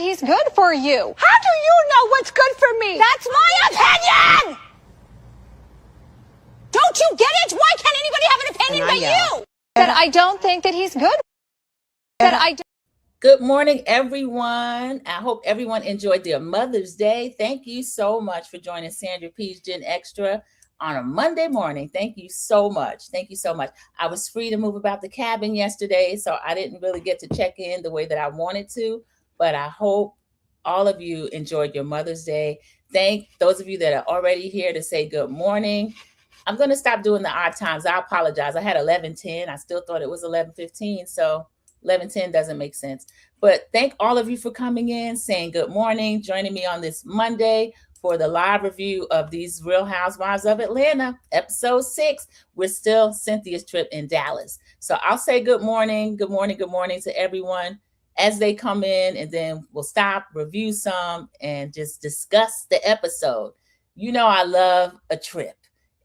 he's good for you. How do you know what's good for me? That's my opinion! Don't you get it? Why can't anybody have an opinion but you? That I don't think that he's good. Good morning, everyone. I hope everyone enjoyed their Mother's Day. Thank you so much for joining Sandra P's Gen Extra on a Monday morning. Thank you so much. Thank you so much. I was free to move about the cabin yesterday, so I didn't really get to check in the way that I wanted to, but I hope all of you enjoyed your Mother's Day. Thank those of you that are already here to say good morning. I'm going to stop doing the odd times. I apologize. I had 11:10. I still thought it was 11:15, so 11:10 doesn't make sense. But thank all of you for coming in, saying good morning, joining me on this Monday for the live review of these Real Housewives of Atlanta, episode 6. We're still Cynthia's trip in Dallas. So I'll say good morning to everyone as they come in, and then we'll stop, review some, and just discuss the episode. You know I love a trip.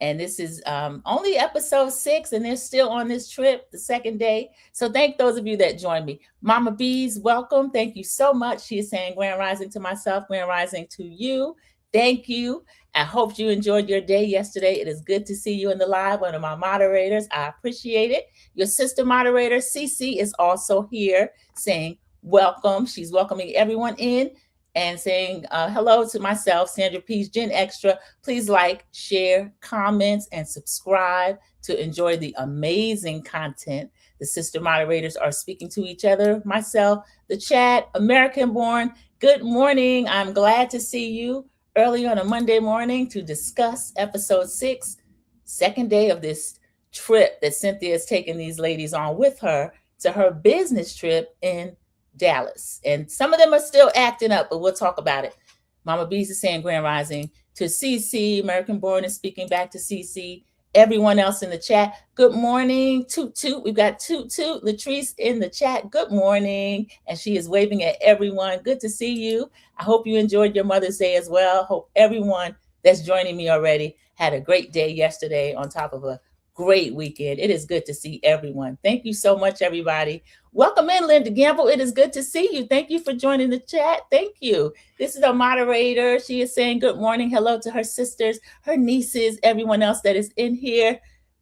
And this is only episode 6, and they're still on this trip, the second day. So thank those of you that joined me. Mama B's, welcome. Thank you so much. She is saying Grand Rising to myself, Grand Rising to you. Thank you. I hope you enjoyed your day yesterday. It is good to see you in the live, one of my moderators. I appreciate it. Your sister moderator, Cece, is also here saying welcome. She's welcoming everyone in and saying hello to myself, Sandra P's Gen Extra. Please like, share, comments, and subscribe to enjoy the amazing content. The sister moderators are speaking to each other, myself, the chat, American Born. Good morning. I'm glad to see you early on a Monday morning to discuss episode 6, second day of this trip that Cynthia is taking these ladies on with her to her business trip in Dallas. And some of them are still acting up, but we'll talk about it. Mama B's is saying Grand Rising to CC. American Born is speaking back to CC. Everyone else in the chat, good morning. Toot Toot. We've got Toot Toot Latrice in the chat. Good morning. And she is waving at everyone. Good to see you. I hope you enjoyed your Mother's Day as well. Hope everyone that's joining me already had a great day yesterday on top of a great weekend. It is good to see everyone. Thank you so much, everybody. Welcome in, Linda Gamble. It is good to see you. Thank you for joining the chat. Thank you. This is our moderator. She is saying good morning. Hello to her sisters, her nieces, everyone else that is in here.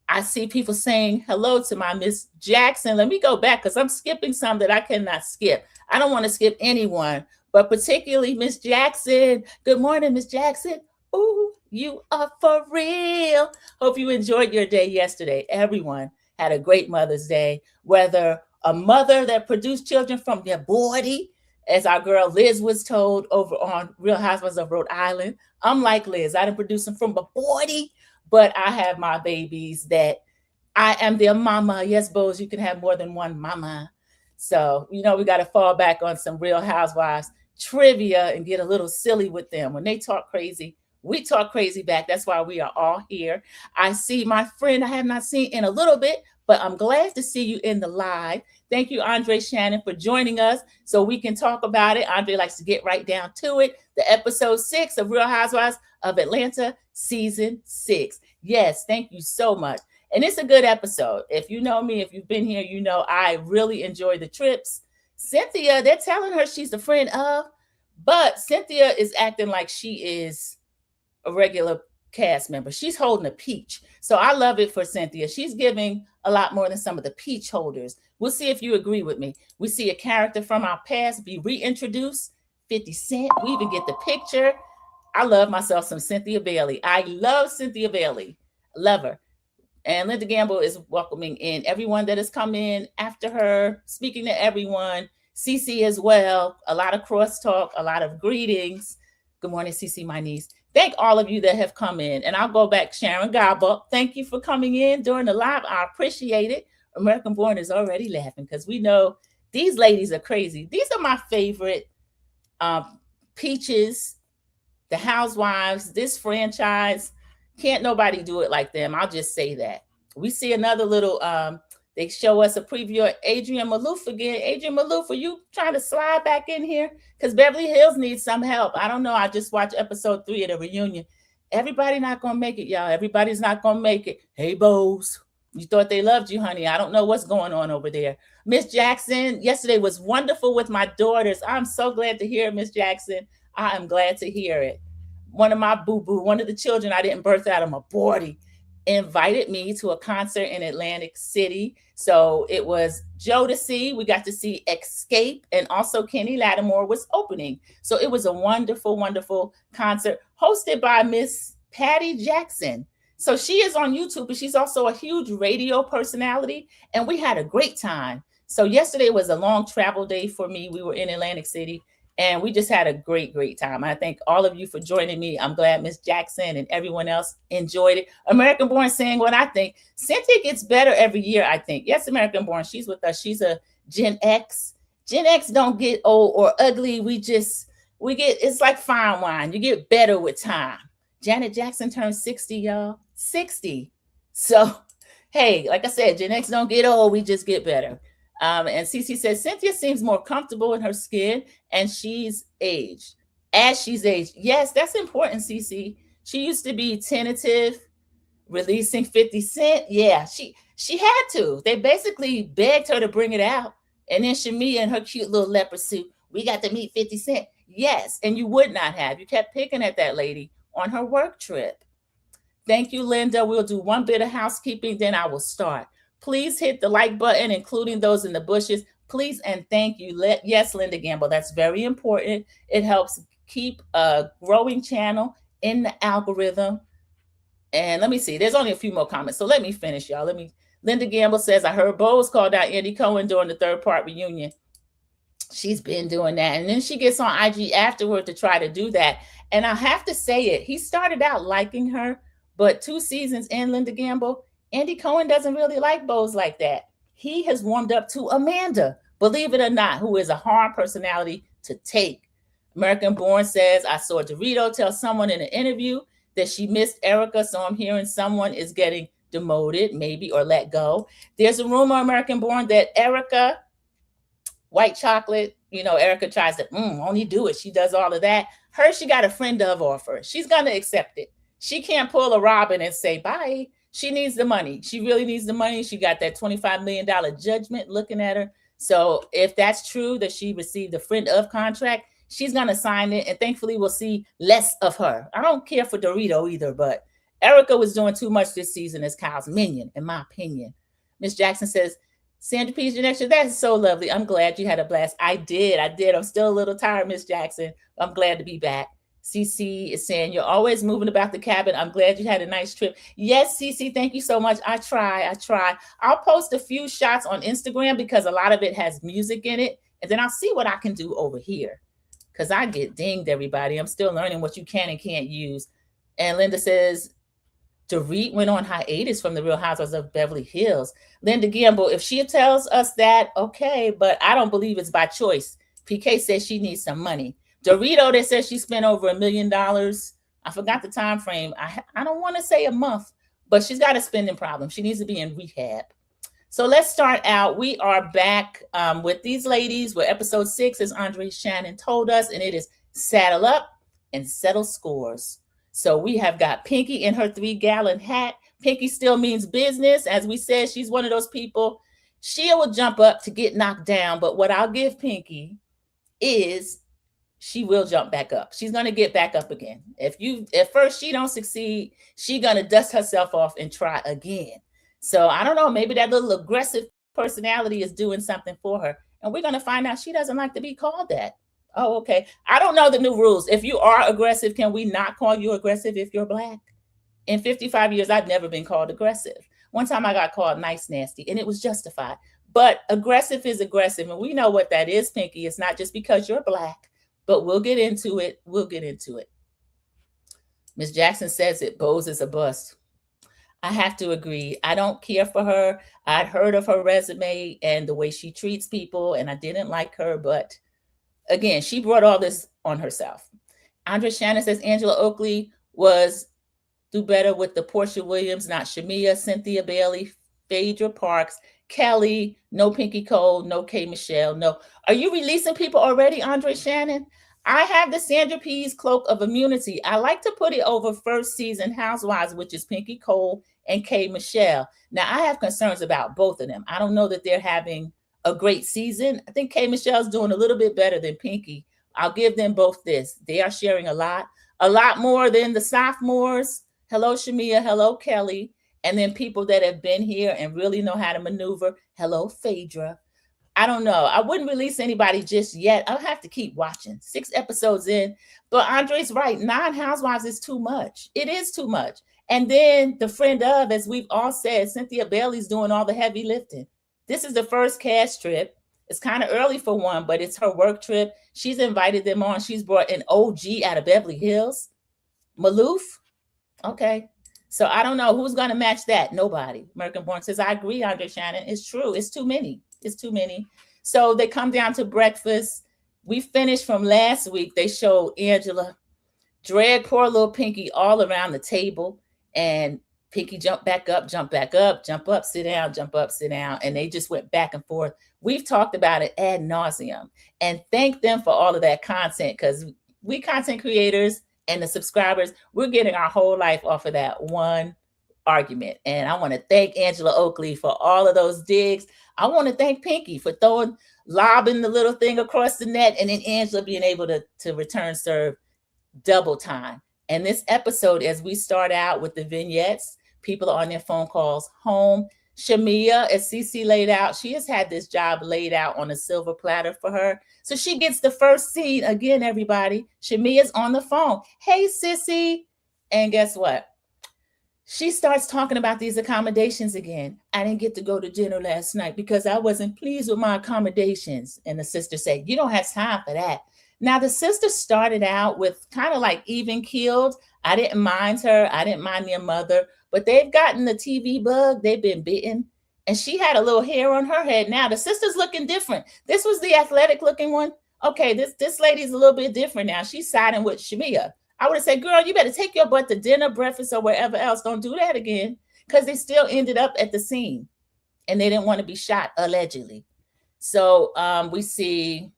I see people saying hello to my Miss Jackson. Let me go back because I'm skipping some that I cannot skip. I don't want to skip anyone, but particularly Miss Jackson. Good morning, Miss Jackson. Ooh, you are for real. Hope you enjoyed your day yesterday. Everyone had a great Mother's Day, whether a mother that produced children from their body, as our girl Liz was told over on Real Housewives of Rhode Island. I'm like Liz. I didn't produce them from a body, but I have my babies that I am their mama. Yes, Bose, you can have more than one mama. So, you know, we got to fall back on some Real Housewives trivia and get a little silly with them. When they talk crazy, we talk crazy back. That's why we are all here. I see my friend I have not seen in a little bit, but I'm glad to see you in the live. Thank you, Andre Shannon, for joining us so we can talk about it. Andre likes to get right down to it. The episode 6 of Real Housewives of Atlanta, season 6. Yes, thank you so much. And it's a good episode. If you know me, if you've been here, you know I really enjoy the trips. Cynthia, they're telling her she's a friend of, but Cynthia is acting like she is a regular cast member. She's holding a peach. So I love it for Cynthia. She's giving a lot more than some of the peach holders. We'll see if you agree with me. We see a character from our past be reintroduced, 50 Cent. We even get the picture. I love myself some Cynthia Bailey. I love Cynthia Bailey. Love her. And Linda Gamble is welcoming in everyone that has come in after her, speaking to everyone. Cece as well. A lot of crosstalk, a lot of greetings. Good morning, Cece, my niece. Thank all of you that have come in. And I'll go back, Sharon Gobble. Thank you for coming in during the live. I appreciate it. American Born is already laughing because we know these ladies are crazy. These are my favorite peaches, the Housewives, this franchise. Can't nobody do it like them. I'll just say that. We see another little, they show us a preview of Adrienne Maloof again. Adrienne Maloof, are you trying to slide back in here? Because Beverly Hills needs some help. I don't know. I just watched episode 3 of the reunion. Everybody not going to make it, y'all. Everybody's not going to make it. Hey, Bose. You thought they loved you, honey. I don't know what's going on over there. Miss Jackson, yesterday was wonderful with my daughters. I'm so glad to hear it, Miss Jackson. I am glad to hear it. One of my boo-boo, one of the children I didn't birth out of my body, invited me to a concert in Atlantic City. So it was Jodeci. We got to see Escape, and also Kenny Lattimore was opening. So it was a wonderful, wonderful concert hosted by Miss Patty Jackson. So she is on YouTube, but she's also a huge radio personality, and we had a great time. So yesterday was a long travel day for me. We were in Atlantic City, and we just had a great, great time. I thank all of you for joining me. I'm glad Miss Jackson and everyone else enjoyed it. American Born saying what I think. Cynthia gets better every year, I think. Yes, American Born, she's with us. She's a Gen X. Gen X don't get old or ugly. We get, it's like fine wine. You get better with time. Janet Jackson turned 60, y'all. 60. So, hey, like I said, Gen X don't get old. We just get better. And Cece says, Cynthia seems more comfortable in her skin and she's aged. As she's aged. Yes, that's important, Cece. She used to be tentative, releasing 50 Cent. Yeah, she had to. They basically begged her to bring it out. And then Shamia in her cute little leopard suit, we got to meet 50 Cent. Yes, and you would not have. You kept picking at that lady on her work trip. Thank you, Linda. We'll do one bit of housekeeping, then I will start. Please hit the like button, including those in the bushes. Please and thank you. Yes, Linda Gamble, that's very important. It helps keep a growing channel in the algorithm. And let me see, there's only a few more comments. So let me finish, y'all. Linda Gamble says, I heard Bose called out Andy Cohen during the third part reunion. She's been doing that. And then she gets on IG afterward to try to do that. And I have to say it, he started out liking her, but 2 seasons in, Linda Gamble, Andy Cohen doesn't really like Bose like that. He has warmed up to Amanda, believe it or not, who is a hard personality to take. American Born says, I saw Dorito tell someone in an interview that she missed Erica, so I'm hearing someone is getting demoted, maybe, or let go. There's a rumor, American Born, that Erica, white chocolate, Erica tries to only do it. She does all of that. She got a friend of offer. She's going to accept it. She can't pull a Robin and say bye. She needs the money. She really needs the money. She got that $25 million judgment looking at her. So if that's true that she received a friend of contract, she's going to sign it. And thankfully, we'll see less of her. I don't care for Dorito either, but Erica was doing too much this season as Kyle's minion, in my opinion. Miss Jackson says, Sandra P's your next year. That is so lovely. I'm glad you had a blast. I did. I'm still a little tired, Miss Jackson. I'm glad to be back. CC is saying, you're always moving about the cabin. I'm glad you had a nice trip. Yes, CC, thank you so much. I try. I'll post a few shots on Instagram because a lot of it has music in it. And then I'll see what I can do over here because I get dinged, everybody. I'm still learning what you can and can't use. And Linda says, Dorit went on hiatus from the Real Housewives of Beverly Hills. Linda Gamble, if she tells us that, okay, but I don't believe it's by choice. PK says she needs some money. Dorito, they said she spent over $1 million. I forgot the time frame. I don't want to say a month, but she's got a spending problem. She needs to be in rehab. So let's start out. We are back with these ladies with episode 6, as Andre Shannon told us, and it is Saddle Up and Settle Scores. So we have got Pinky in her 3-gallon hat. Pinky still means business. As we said, she's one of those people. She will jump up to get knocked down, but what I'll give Pinky is she will jump back up. She's going to get back up again. If first she don't succeed, she's going to dust herself off and try again. So I don't know, maybe that little aggressive personality is doing something for her. And we're going to find out she doesn't like to be called that. Oh, okay. I don't know the new rules. If you are aggressive, can we not call you aggressive if you're Black? In 55 years, I've never been called aggressive. One time I got called nice nasty and it was justified. But aggressive is aggressive. And we know what that is, Pinky. It's not just because you're Black. But we'll get into it. Miss Jackson says it. Bose is a bust. I have to agree. I don't care for her. I'd heard of her resume and the way she treats people, and I didn't like her. But again, she brought all this on herself. Andre Shannon says Angela Oakley was do better with the Portia Williams, not Shamia, Cynthia Bailey, Phaedra Parks, Kelly, no Pinky Cole, no K. Michelle, no. Are you releasing people already, Andre Shannon? I have the Sandra P's cloak of immunity. I like to put it over first season Housewives, which is Pinky Cole and K Michelle. Now, I have concerns about both of them. I don't know that they're having a great season. I think K Michelle's doing a little bit better than Pinky. I'll give them both this. They are sharing a lot more than the sophomores. Hello, Shamia. Hello, Kelly. And then people that have been here and really know how to maneuver. Hello, Phaedra. I don't know. I wouldn't release anybody just yet. I'll have to keep watching. 6 episodes in. But Andre's right. 9 Housewives is too much. It is too much. And then the friend of, as we've all said, Cynthia Bailey's doing all the heavy lifting. This is the first cast trip. It's kind of early for one, but it's her work trip. She's invited them on. She's brought an OG out of Beverly Hills. Maloof. Okay. So I don't know who's going to match that. Nobody. American Born says, I agree, Andre Shannon. It's true. It's too many. It's too many. So they come down to breakfast. We finished from last week. They showed Angela drag poor little Pinky all around the table. And Pinky jumped back up, jump up, sit down, jump up, sit down. And they just went back and forth. We've talked about it ad nauseum. And thank them for all of that content, because we content creators and the subscribers, we're getting our whole life off of that one argument. And I want to thank Angela Oakley for all of those digs. I want to thank Pinky for lobbing the little thing across the net, and then Angela being able to return serve double time. And this episode, as we start out with the vignettes, people are on their phone calls home. Shamia, as Cece laid out, she has had this job laid out on a silver platter for her. So she gets the first scene. Again, everybody, Shamia's on the phone. Hey, sissy. And guess what? She starts talking about these accommodations again. I didn't get to go to dinner last night because I wasn't pleased with my accommodations. And the sister said, you don't have time for that. Now, the sister started out with kind of like even keeled. I didn't mind her. I didn't mind their mother. But they've gotten the TV bug. They've been bitten. And she had a little hair on her head. Now, the sister's looking different. This was the athletic looking one. Okay, this lady's a little bit different now. She's siding with Shamia. I would have said, girl, you better take your butt to dinner, breakfast, or wherever else. Don't do that again. Because they still ended up at the scene. And they didn't want to be shot, allegedly. So we see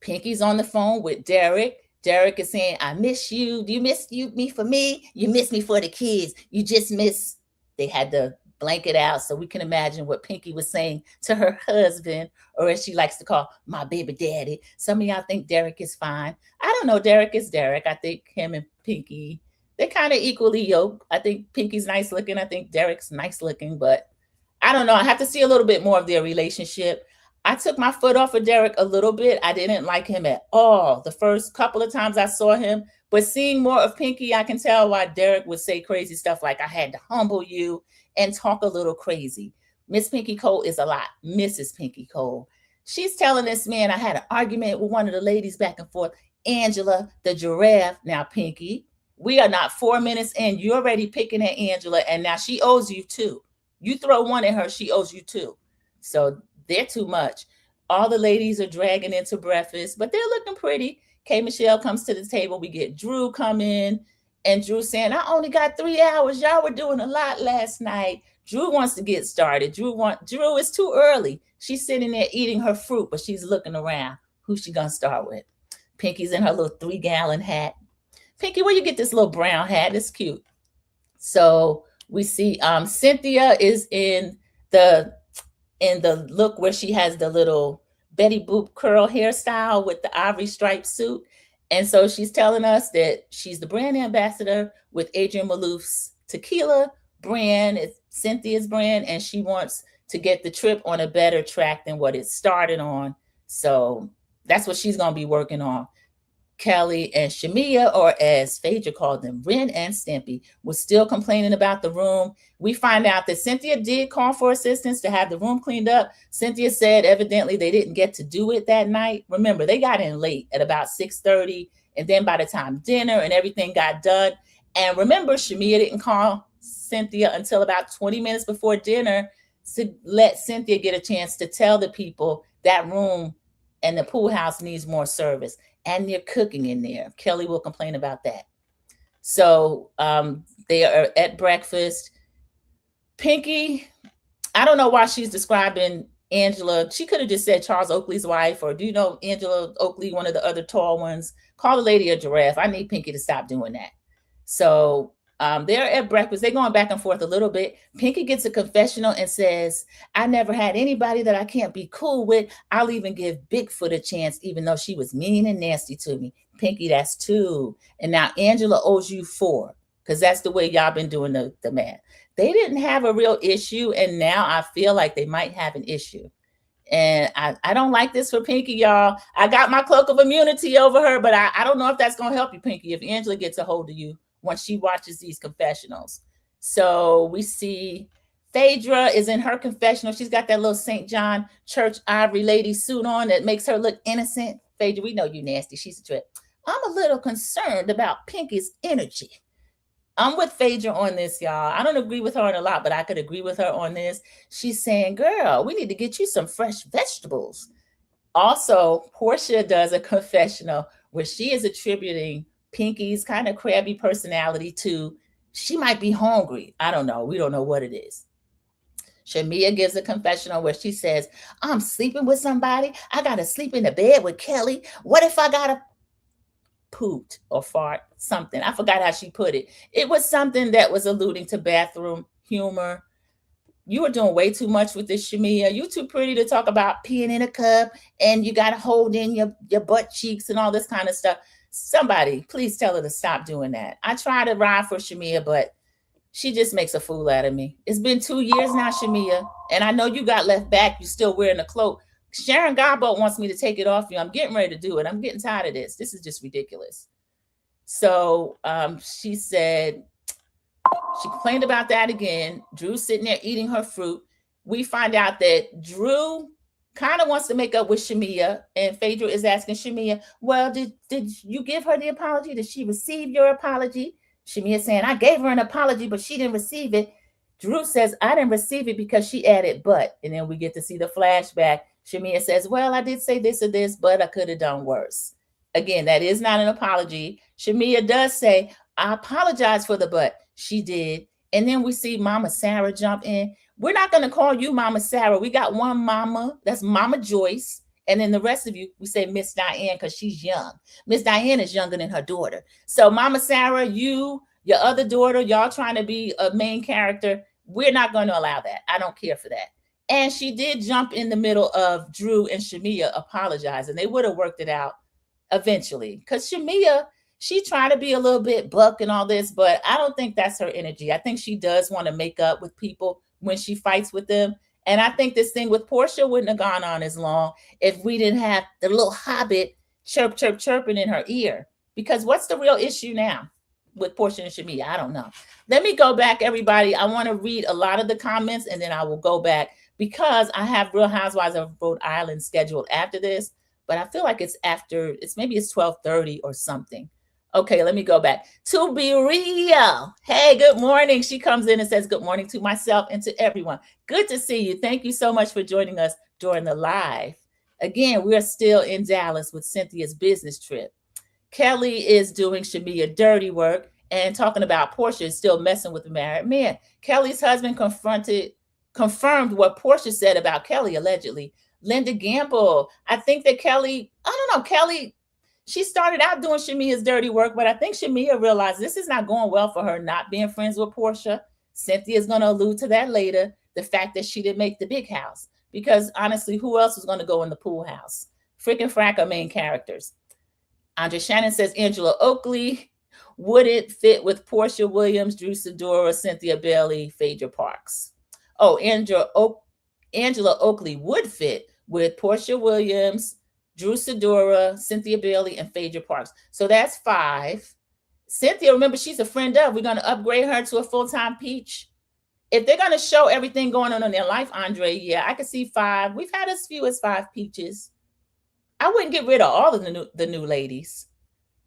Pinky's on the phone with Derek. Derek is saying, I miss you. Do you miss me for me? You miss me for the kids. You just miss. They had the blanket out, so we can imagine what Pinky was saying to her husband, or as she likes to call, my baby daddy. Some of y'all think Derek is fine. I don't know. Derek is Derek. I think him and Pinky, they're kind of equally yoked. I think Pinky's nice looking. I think Derek's nice looking, but I don't know. I have to see a little bit more of their relationship. I took my foot off of Derek a little bit. I didn't like him at all the first couple of times I saw him. But seeing more of Pinky, I can tell why Derek would say crazy stuff like, I had to humble you, and talk a little crazy. Miss Pinky Cole is a lot. Mrs. Pinky Cole. She's telling this man, I had an argument with one of the ladies back and forth. Angela, the giraffe. Now, Pinky, we are not 4 minutes in. You're already picking at Angela, and now she owes you 2. You throw one at her, she owes you 2. So they're too much. All the ladies are dragging into breakfast, but they're looking pretty. K Michelle comes to the table. We get Drew come in, and Drew saying, I only got 3 hours. Y'all were doing a lot last night. Drew wants to get started. Drew is too early. She's sitting there eating her fruit, but she's looking around. Who's she gonna start with? Pinky's in her little 3-gallon hat. Pinky, where you get this little brown hat? It's cute. So we see Cynthia is in the look where she has the little Betty Boop curl hairstyle with the ivory striped suit. And so she's telling us that she's the brand ambassador with Adrian Malouf's tequila brand. It's Cynthia's brand, and she wants to get the trip on a better track than what it started on. So that's what she's going to be working on. Kelly and Shamia, or as Phaedra called them, Ren and Stimpy, was still complaining about the room. We find out that Cynthia did call for assistance to have the room cleaned up. Cynthia said evidently they didn't get to do it that night. Remember, they got in late at about 6:30, and then by the time dinner and everything got done. And remember, Shamia didn't call Cynthia until about 20 minutes before dinner to let Cynthia get a chance to tell the people that room and the pool house needs more service. And they're cooking in there. Kelly will complain about that. So they are at breakfast. Pinky, I don't know why she's describing Angela. She could have just said Charles Oakley's wife, or do you know Angela Oakley, one of the other tall ones? Call the lady a giraffe. I need Pinky to stop doing that. So They're at breakfast. They're going back and forth a little bit. Pinky gets a confessional and says, I never had anybody that I can't be cool with. I'll even give Bigfoot a chance, even though she was mean and nasty to me. Pinky, that's 2. And now Angela owes you 4, because that's the way y'all been doing the math. They didn't have a real issue, and now I feel like they might have an issue. And I don't like this for Pinky, y'all. I got my cloak of immunity over her, but I don't know if that's going to help you, Pinky, if Angela gets a hold of you once she watches these confessionals. So we see Phaedra is in her confessional. She's got that little St. John Church Ivory lady suit on that makes her look innocent. Phaedra, we know you nasty. She's a trip. I'm a little concerned about Pinky's energy. I'm with Phaedra on this, y'all. I don't agree with her on a lot, but I could agree with her on this. She's saying, girl, we need to get you some fresh vegetables. Also, Portia does a confessional where she is attributing Pinky's kind of crabby personality to she might be hungry. I don't know. We don't know what it is. Shamia gives a confessional where she says, I'm sleeping with somebody. I got to sleep in the bed with Kelly. What if I got to pooped or fart? Something. I forgot how she put it. It was something that was alluding to bathroom humor. You are doing way too much with this, Shamia. You too pretty to talk about peeing in a cup and you got to hold in your butt cheeks and all this kind of stuff. Somebody, please tell her to stop doing that. I try to ride for Shamia, but she just makes a fool out of me. It's been 2 years now, Shamia, and I know you got left back. You're still wearing the cloak. Sharon Garbo wants me to take it off you. I'm getting ready to do it. I'm getting tired of this. This is just ridiculous. So she said, she complained about that again. Drew's sitting there eating her fruit. We find out that Drew kind of wants to make up with Shamia, and Phaedra is asking Shamia, well, did you give her the apology? Did she receive your apology? Shamia saying, I gave her an apology, but she didn't receive it. Drew says, I didn't receive it because she added but. And then we get to see the flashback. Shamia says, well, I did say this or this, but I could have done worse. Again, that is not an apology. Shamia does say, I apologize for the but. She did. And then we see Mama Sarah jump in. We're not going to call you Mama Sarah. We got one Mama. That's Mama Joyce. And then the rest of you, we say Miss Diane because she's young. Miss Diane is younger than her daughter. So Mama Sarah, you, your other daughter, y'all trying to be a main character. We're not going to allow that. I don't care for that. And she did jump in the middle of Drew and Shamia apologizing. They would have worked it out eventually. Because Shamia, she tried to be a little bit buck and all this, but I don't think that's her energy. I think she does want to make up with people when she fights with them. And I think this thing with Portia wouldn't have gone on as long if we didn't have the little hobbit chirp, chirp, chirping in her ear. Because what's the real issue now with Portia and Shamia? I don't know. Let me go back, everybody. I want to read a lot of the comments and then I will go back because I have Real Housewives of Rhode Island scheduled after this, but I feel like it's after, maybe it's 12:30 or something. Okay, let me go back. To be real. Hey, good morning. She comes in and says good morning to myself and to everyone. Good to see you. Thank you so much for joining us during the live. Again, we're still in Dallas with Cynthia's business trip. Kelly is doing Shamia dirty work and talking about Portia is still messing with the married man. Kelly's husband confirmed what Portia said about Kelly, allegedly. Linda Gamble. I think that Kelly, I don't know, Kelly, she started out doing Shamia's dirty work, but I think Shamia realized this is not going well for her not being friends with Portia. Cynthia is going to allude to that later. The fact that she didn't make the big house. Because honestly, who else was going to go in the pool house? Frick and Frack are main characters. Andre Shannon says Angela Oakley wouldn't fit with Portia Williams, Drew Sidora, Cynthia Bailey, Phaedra Parks. Oh, Angela Oakley would fit with Portia Williams, Drew Sidora, Cynthia Bailey, and Phaedra Parks. So that's 5. Cynthia, remember, she's a friend of. We're going to upgrade her to a full-time peach. If they're going to show everything going on in their life, Andre, yeah, I could see 5. We've had as few as 5 peaches. I wouldn't get rid of all of the new ladies.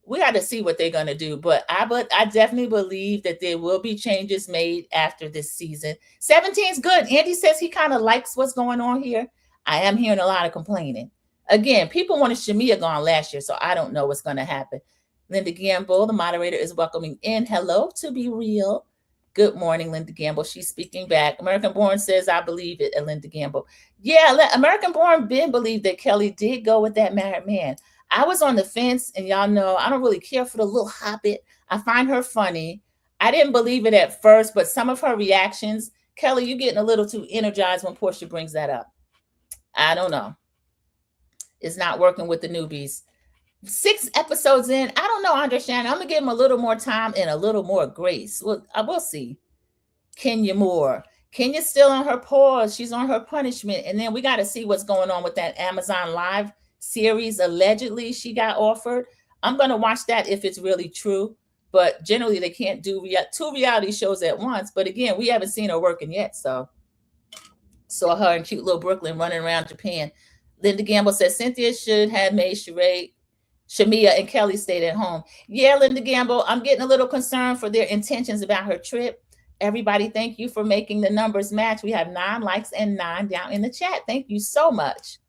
We got to see what they're going to do. But I definitely believe that there will be changes made after this season. 17 is good. Andy says he kind of likes what's going on here. I am hearing a lot of complaining. Again, people wanted Shamia gone last year, so I don't know what's going to happen. Linda Gamble, the moderator, is welcoming in. Hello, to be real. Good morning, Linda Gamble. She's speaking back. American Born says, I believe it, Linda Gamble. Yeah, American Born Ben believed that Kelly did go with that married man. I was on the fence, and y'all know I don't really care for the little hobbit. I find her funny. I didn't believe it at first, but some of her reactions, Kelly, you getting a little too energized when Portia brings that up. I don't know. It's not working with the newbies. 6 episodes in, I don't know, Andre Shannon. I'm gonna give him a little more time and a little more grace. We'll see. Kenya Moore. Kenya's still on her pause. She's on her punishment. And then we got to see what's going on with that Amazon Live series. Allegedly, she got offered. I'm going to watch that if it's really true. But generally, they can't do 2 reality shows at once. But again, we haven't seen her working yet. So saw her in cute little Brooklyn running around Japan. Linda Gamble says Cynthia should have made Shamia and Kelly stayed at home. Yeah, Linda Gamble, I'm getting a little concerned for their intentions about her trip. Everybody, thank you for making the numbers match. We have 9 likes and 9 down in the chat. Thank you so much.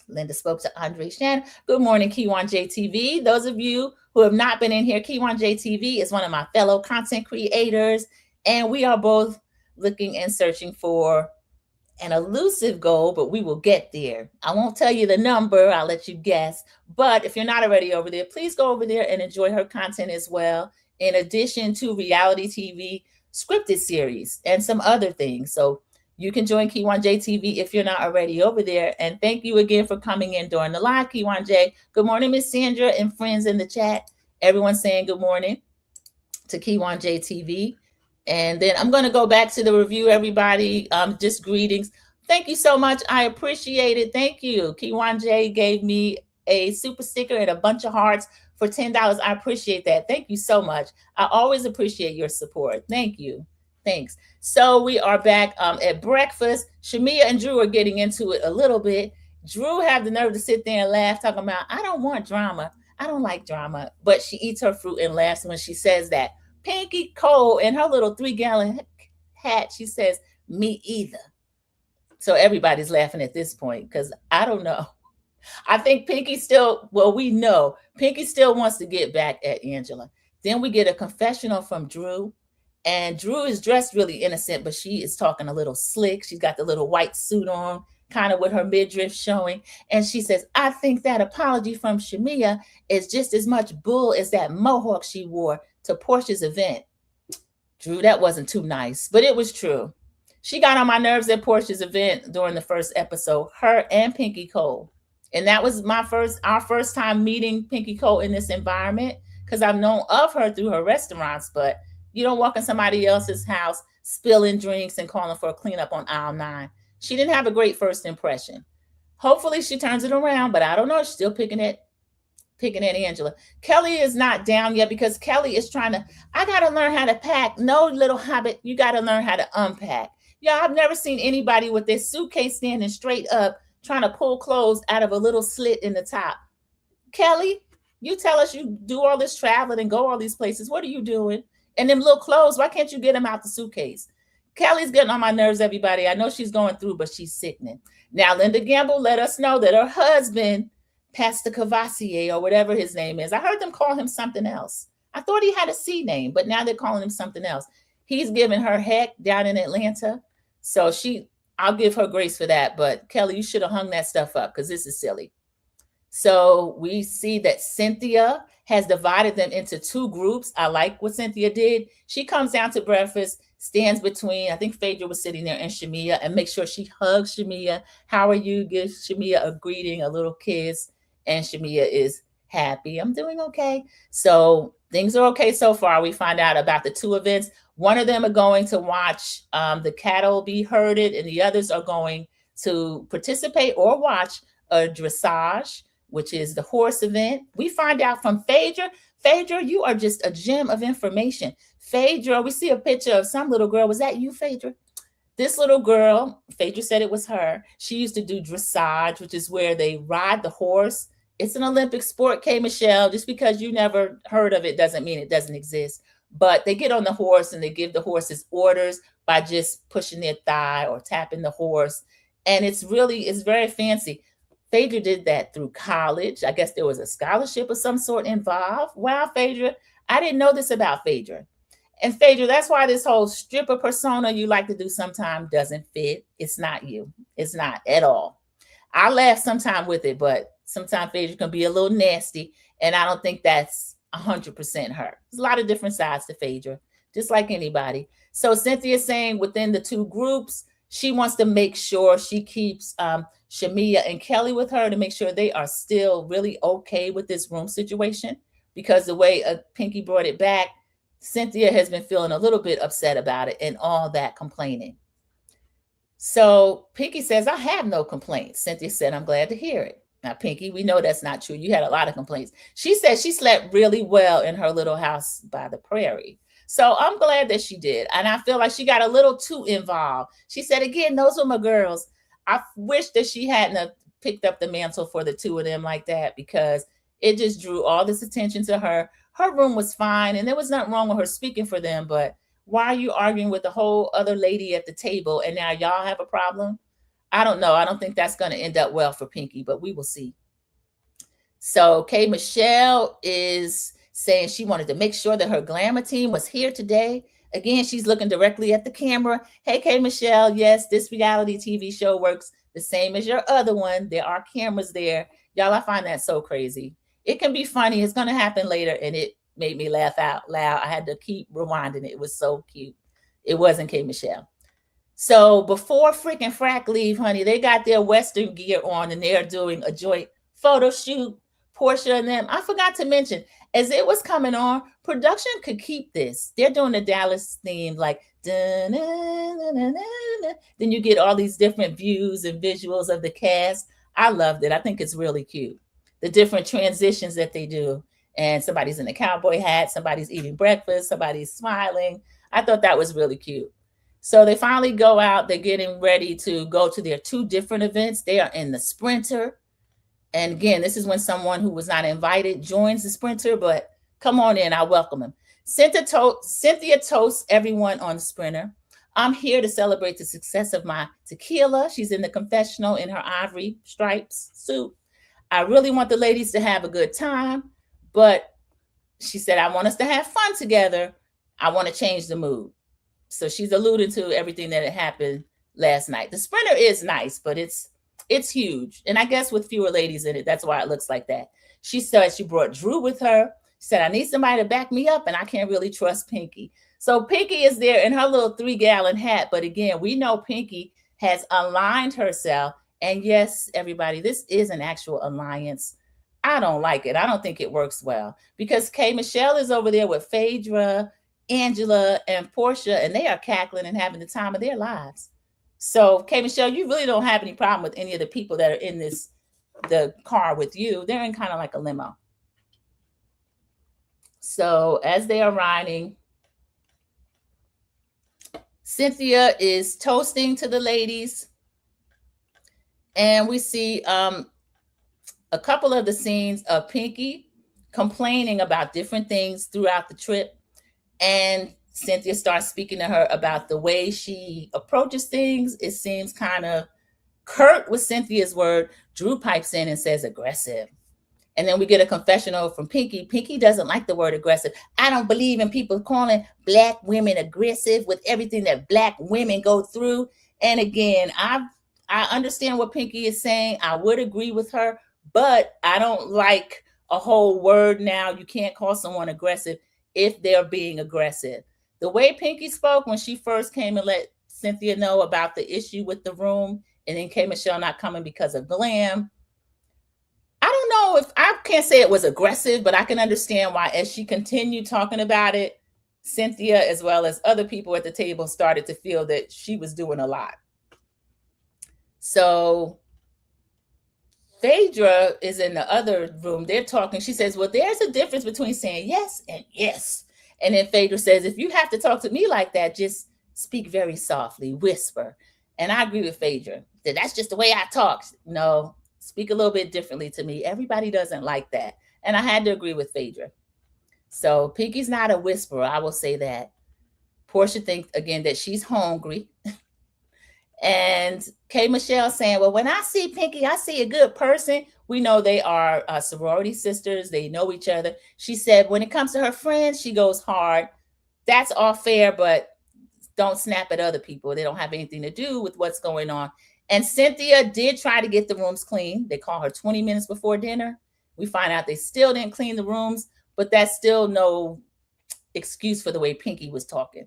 Linda spoke to Andre Shannon. Good morning, Kiwan JTV. Those of you who have not been in here, Kiwan JTV is one of my fellow content creators, and we are both looking and searching for an elusive goal, but we will get there. I won't tell you the number. I'll let you guess. But if you're not already over there, please go over there and enjoy her content as well, in addition to reality TV, scripted series, and some other things. So you can join Kiwan JTV if you're not already over there. And thank you again for coming in during the live, Kiwan J. Good morning, Miss Sandra and friends in the chat. Everyone saying good morning to Kiwan JTV. And then I'm going to go back to the review, everybody. Just greetings. Thank you so much. I appreciate it. Thank you. Kiwan J gave me a super sticker and a bunch of hearts for $10. I appreciate that. Thank you so much. I always appreciate your support. Thank you. Thanks. So we are back at breakfast. Shamia and Drew are getting into it a little bit. Drew had the nerve to sit there and laugh, talking about, I don't want drama. I don't like drama. But she eats her fruit and laughs when she says that. Pinky Cole in her little 3-gallon hat, she says, me either. So everybody's laughing at this point because I don't know. I think Pinky still, well, we know Pinky still wants to get back at Angela. Then we get a confessional from Drew. And Drew is dressed really innocent, but she is talking a little slick. She's got the little white suit on, kind of with her midriff showing. And she says, I think that apology from Shamia is just as much bull as that mohawk she wore to Portia's event. Drew, that wasn't too nice, but it was true. She got on my nerves at Portia's event during the first episode, her and Pinky Cole. And that was our first time meeting Pinky Cole in this environment, because I've known of her through her restaurants, but you don't walk in somebody else's house spilling drinks and calling for a cleanup on aisle 9. She didn't have a great first impression. Hopefully she turns it around, but I don't know. She's still picking at Angela. Kelly is not down yet because Kelly is trying to, I got to learn how to pack. No, little hobbit, you got to learn how to unpack. Yeah, I've never seen anybody with their suitcase standing straight up trying to pull clothes out of a little slit in the top. Kelly, you tell us you do all this traveling and go all these places. What are you doing? And them little clothes, why can't you get them out the suitcase? Kelly's getting on my nerves, everybody. I know she's going through, but she's sickening. Now, Linda Gamble let us know that her husband, Pastor Cavassier, or whatever his name is, I heard them call him something else. I thought he had a C name, but now they're calling him something else. He's giving her heck down in Atlanta. So I'll give her grace for that. But Kelly, you should have hung that stuff up because this is silly. So we see that Cynthia has divided them into 2 groups. I like what Cynthia did. She comes down to breakfast, stands between, I think Phaedra was sitting there, and Shamia, and makes sure she hugs Shamia. How are you? Gives Shamia a greeting, a little kiss, and Shamia is happy. I'm doing okay. So things are okay so far. We find out about the 2 events. One of them are going to watch the cattle be herded, and the others are going to participate or watch a dressage, which is the horse event. We find out from Phaedra. Phaedra, you are just a gem of information. Phaedra, we see a picture of some little girl. Was that you, Phaedra? This little girl, Phaedra said it was her. She used to do dressage, which is where they ride the horse. It's an Olympic sport, K. Michelle. Just because you never heard of it doesn't mean it doesn't exist. But they get on the horse and they give the horses orders by just pushing their thigh or tapping the horse. And it's very fancy. Phaedra did that through college. I guess there was a scholarship of some sort involved. Wow, Phaedra, I didn't know this about Phaedra. And Phaedra, that's why this whole stripper persona you like to do sometimes doesn't fit. It's not you. It's not at all. I laugh sometime with it, but sometimes Phaedra can be a little nasty. And I don't think that's 100% her. There's a lot of different sides to Phaedra. just like anybody. So Cynthia is saying within the two groups, she wants to make sure she keeps Shamia and Kelly with her to make sure they are still really okay with this room situation, because the way Pinky brought it back, Cynthia has been feeling a little bit upset about it and all that complaining. So Pinky says, I have no complaints. Cynthia said, I'm glad to hear it. Now, Pinky, we know that's not true. You had a lot of complaints. She said she slept really well in her little house by the prairie. So I'm glad that she did. And I feel like she got a little too involved. She said, again, those were my girls. I wish that she hadn't picked up the mantle for the two of them like that, because it just drew all this attention to her. Her room was fine, and there was nothing wrong with her speaking for them. But why are you arguing with the whole other lady at the table, and now y'all have a problem? I don't know. I don't think that's going to end up well for Pinky, but we will see. So K Michelle is saying she wanted to make sure that her glamour team was here today. Again, she's looking directly at the camera. Hey, K Michelle, yes, this reality TV show works the same as your other one. There are cameras there. Y'all, I find that so crazy. It can be funny. It's going to happen later, and it made me laugh out loud. I had to keep rewinding it. It was so cute. It wasn't K Michelle. So before freaking Frack leave, honey, they got their Western gear on, and they're doing a joint photo shoot. Portia and them. I forgot to mention, as it was coming on, production could keep this. They're doing the Dallas theme, like, then you get all these different views and visuals of the cast. I loved it. I think it's really cute. The different transitions that they do. And somebody's in a cowboy hat, somebody's eating breakfast, somebody's smiling. I thought that was really cute. So they finally go out. They're getting ready to go to their two different events. They are in the Sprinter. And again, this is when someone who was not invited joins the Sprinter, but come on in, I welcome him. Cynthia toasts everyone on the Sprinter. I'm here to celebrate the success of my tequila. She's in the confessional in her ivory stripes suit. I really want the ladies to have a good time, but she said, I want us to have fun together. I want to change the mood. So she's alluding to everything that had happened last night. The Sprinter is nice, but it's huge. And I guess with fewer ladies in it, that's why it looks like that. She said she brought Drew with her. She said, I need somebody to back me up, and I can't really trust Pinky. So Pinky is there in her little 3-gallon hat. But again, we know Pinky has aligned herself. And yes, everybody, this is an actual alliance. I don't like it. I don't think it works well, because K Michelle is over there with Phaedra, Angela, and Portia, and they are cackling and having the time of their lives. So, K Michelle, you really don't have any problem with any of the people that are in the car with you. They're in kind of like a limo. So as they are riding, Cynthia is toasting to the ladies. And we see a couple of the scenes of Pinky complaining about different things throughout the trip. And Cynthia starts speaking to her about the way she approaches things. It seems kind of curt with Cynthia's word. Drew pipes in and says aggressive. And then we get a confessional from Pinky. Pinky doesn't like the word aggressive. I don't believe in people calling Black women aggressive with everything that Black women go through. And again, I understand what Pinky is saying. I would agree with her, but I don't like a whole word now. You can't call someone aggressive if they're being aggressive. The way Pinky spoke when she first came and let Cynthia know about the issue with the room, and then K Michelle not coming because of glam. I don't know if I can't say it was aggressive, but I can understand why, as she continued talking about it, Cynthia, as well as other people at the table, started to feel that she was doing a lot. So Phaedra is in the other room. They're talking. She says, well, there's a difference between saying yes and yes. And then Phaedra says, if you have to talk to me like that, just speak very softly, whisper. And I agree with Phaedra. That's just the way I talk. No, speak a little bit differently to me. Everybody doesn't like that. And I had to agree with Phaedra. So Pinky's not a whisperer, I will say that. Portia thinks, again, that she's hungry. And K Michelle saying, well, when I see Pinky, I see a good person. We know they are sorority sisters. They know each other. She said, when it comes to her friends, she goes hard. That's all fair, but don't snap at other people. They don't have anything to do with what's going on. And Cynthia did try to get the rooms clean. They call her 20 minutes before dinner. We find out they still didn't clean the rooms, but that's still no excuse for the way Pinky was talking.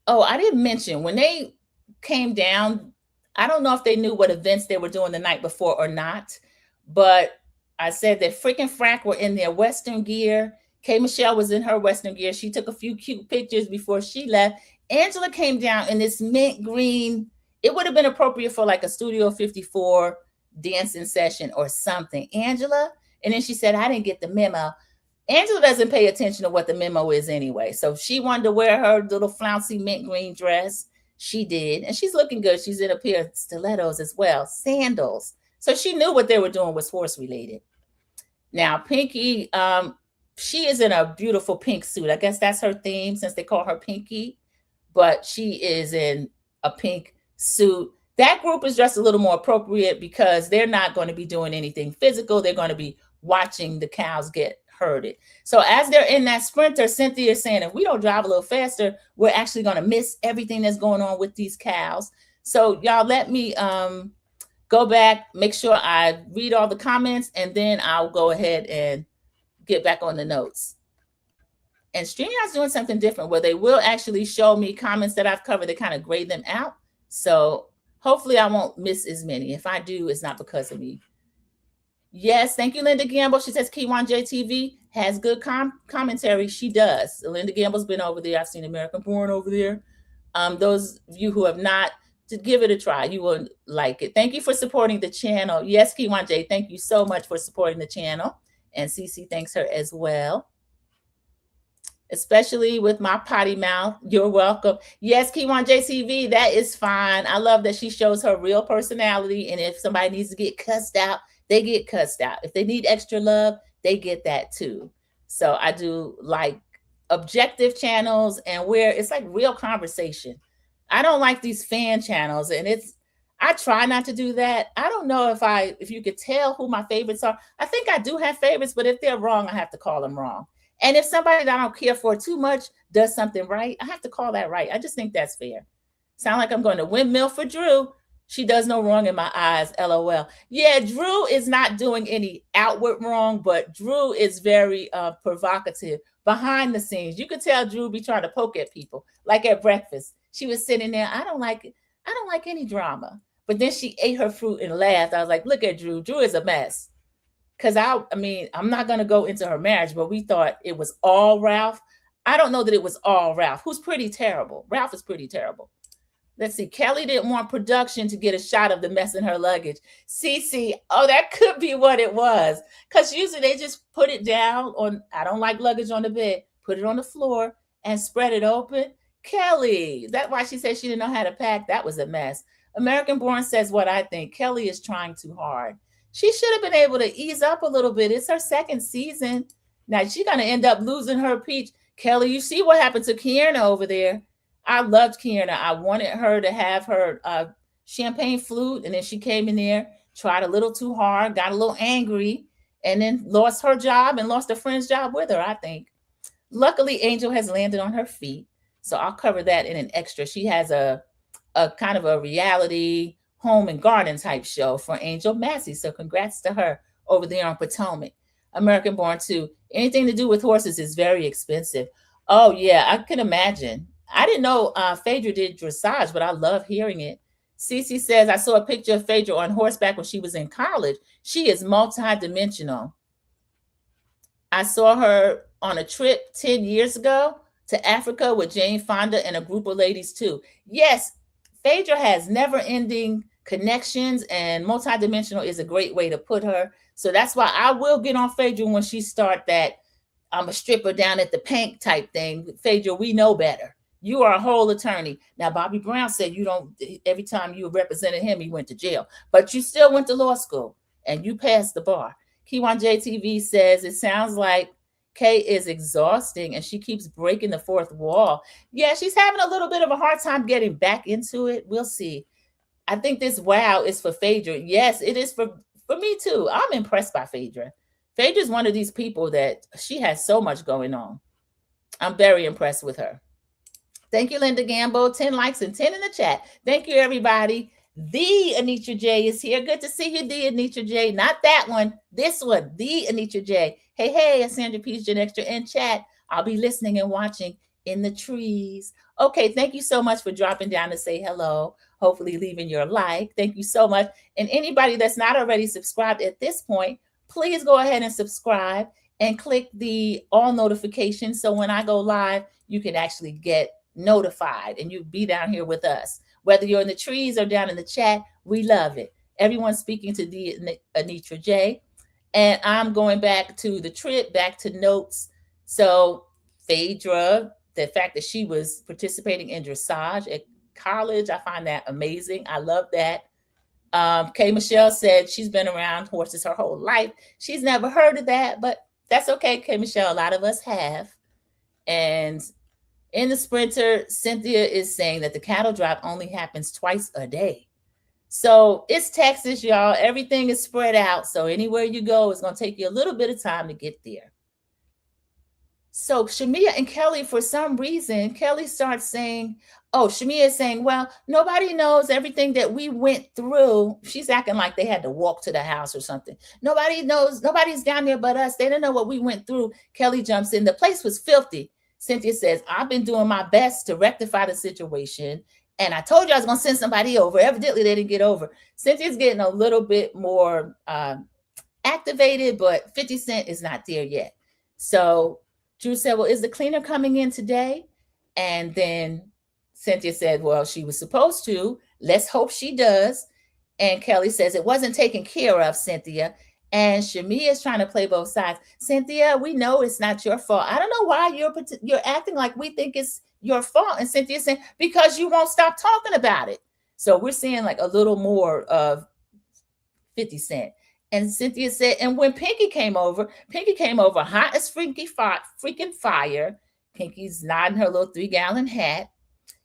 Oh, I didn't mention when they came down, I don't know if they knew what events they were doing the night before or not, but I said that freaking Frack were in their Western gear. K. Michelle was in her Western gear. She took a few cute pictures before she left. Angela came down in this mint green. It would have been appropriate for like a Studio 54 dancing session or something. Angela, and then she said, I didn't get the memo. Angela doesn't pay attention to what the memo is anyway. So she wanted to wear her little flouncy mint green dress. She did. And she's looking good. She's in a pair of stilettos as well, sandals. So she knew what they were doing was horse related. Now, Pinky, she is in a beautiful pink suit. I guess that's her theme since they call her Pinky. But she is in a pink suit. That group is dressed a little more appropriate because they're not going to be doing anything physical. They're going to be watching the cows get herded. So as they're in that sprinter, Cynthia is saying, if we don't drive a little faster, we're actually going to miss everything that's going on with these cows. So y'all let me go back, make sure I read all the comments, and then I'll go ahead and get back on the notes. And StreamYard's doing something different where they will actually show me comments that I've covered. They kind of grade them out. So hopefully I won't miss as many. If I do, it's not because of me. Yes, thank you, Linda Gamble. She says K1 JTV has good commentary. She does. Linda Gamble's been over there. I've seen American Born over there. Those of you who have not, to give it a try, you will like it. Thank you for supporting the channel. Yes, K1 J, thank you so much for supporting the channel. And Cece thanks her as well. Especially with my potty mouth. You're welcome. Yes, K1 JTV, that is fine. I love that she shows her real personality. And if somebody needs to get cussed out, they get cussed out. If they need extra love, they get that too. So I do like objective channels and where it's like real conversation. I don't like these fan channels, and I try not to do that. I don't know if you could tell who my favorites are. I think I do have favorites, but if they're wrong, I have to call them wrong. And if somebody that I don't care for too much does something right, I have to call that right. I just think that's fair. Sound like I'm going to windmill for Drew. She does no wrong in my eyes, LOL. Yeah, Drew is not doing any outward wrong, but Drew is very provocative behind the scenes. You could tell Drew be trying to poke at people, like at breakfast. She was sitting there. I don't like any drama. But then she ate her fruit and laughed. I was like, look at Drew. Drew is a mess. Because I mean, I'm not going to go into her marriage, but we thought it was all Ralph. I don't know that it was all Ralph, who's pretty terrible. Ralph is pretty terrible. Let's see. Kelly didn't want production to get a shot of the mess in her luggage. Cece, oh, that could be what it was. Because usually they just put it down on, I don't like luggage on the bed, put it on the floor and spread it open. Kelly, that's why she said she didn't know how to pack. That was a mess. American Born says what I think. Kelly is trying too hard. She should have been able to ease up a little bit. It's her second season. Now she's going to end up losing her peach. Kelly, you see what happened to Kierna over there. I loved Kierna. I wanted her to have her champagne flute. And then she came in there, tried a little too hard, got a little angry, and then lost her job and lost a friend's job with her, I think. Luckily, Angel has landed on her feet. So I'll cover that in an extra. She has a kind of a reality home and garden type show for Angel Massey. So congrats to her over there on Potomac. American Born 2. Anything to do with horses is very expensive. Oh, yeah, I can imagine. I didn't know Phaedra did dressage, but I love hearing it. Cece says, I saw a picture of Phaedra on horseback when she was in college. She is multi-dimensional. I saw her on a trip 10 years ago to Africa with Jane Fonda and a group of ladies too. Yes, Phaedra has never-ending connections, and multi-dimensional is a great way to put her. So that's why I will get on Phaedra when she start that I'm a stripper down at the Pank type thing. Phaedra, we know better. You are a whole attorney. Now, Bobby Brown said you don't, every time you represented him, he went to jail. But you still went to law school, and you passed the bar. K1 JTV says, it sounds like Kay is exhausting, and she keeps breaking the fourth wall. Yeah, she's having a little bit of a hard time getting back into it. We'll see. I think this wow is for Phaedra. Yes, it is for me, too. I'm impressed by Phaedra. Phaedra is one of these people that she has so much going on. I'm very impressed with her. Thank you, Linda Gamble. 10 likes and 10 in the chat. Thank you, everybody. The Anitra J is here. Good to see you, the Anitra J. Not that one. This one, the Anitra J. Hey, Sandra Peach Gen Extra in chat. I'll be listening and watching in the trees. Okay, thank you so much for dropping down to say hello. Hopefully leaving your like. Thank you so much. And anybody that's not already subscribed at this point, please go ahead and subscribe and click the all notifications. So when I go live, you can actually get notified and you be down here with us. Whether you're in the trees or down in the chat, we love it. Everyone's speaking to the Anitra J. And I'm going back to the trip, back to notes. So Phaedra, the fact that she was participating in dressage at college, I find that amazing. I love that. Kay Michelle said she's been around horses her whole life. She's never heard of that, but that's okay, Kay Michelle. A lot of us have. And in the Sprinter, Cynthia is saying that the cattle drop only happens twice a day. So it's Texas, y'all. Everything is spread out. So anywhere you go, it's going to take you a little bit of time to get there. So Shamia and Kelly, for some reason, Kelly starts saying, Shamia is saying, well, nobody knows everything that we went through. She's acting like they had to walk to the house or something. Nobody knows. Nobody's down there but us. They don't know what we went through. Kelly jumps in. The place was filthy. Cynthia says, I've been doing my best to rectify the situation. And I told you I was going to send somebody over. Evidently, they didn't get over. Cynthia's getting a little bit more activated, but 50 Cent is not there yet. So Drew said, well, is the cleaner coming in today? And then Cynthia said, well, she was supposed to. Let's hope she does. And Kelly says, it wasn't taken care of, Cynthia. And Shamia is trying to play both sides. Cynthia, we know it's not your fault. I don't know why you're acting like we think it's your fault. And Cynthia saying, because you won't stop talking about it. So we're seeing like a little more of 50 Cent. And Cynthia said, and when Pinky came over hot as freaking fire. Pinky's nodding her little 3-gallon hat.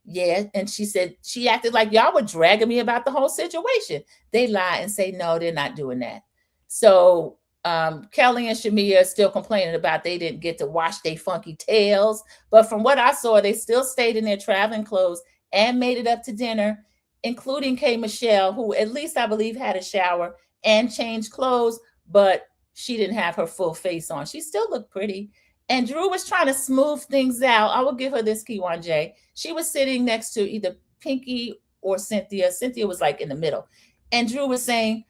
Yeah. And she said, she acted like y'all were dragging me about the whole situation. They lie and say, no, they're not doing that. So Kelly and Shamia are still complaining about they didn't get to wash their funky tails. But from what I saw, they still stayed in their traveling clothes and made it up to dinner, including Kay Michelle, who at least I believe had a shower and changed clothes, but she didn't have her full face on. She still looked pretty. And Drew was trying to smooth things out. I will give her this, Kiwan J. She was sitting next to either Pinky or Cynthia. Cynthia was like in the middle. And Drew was saying,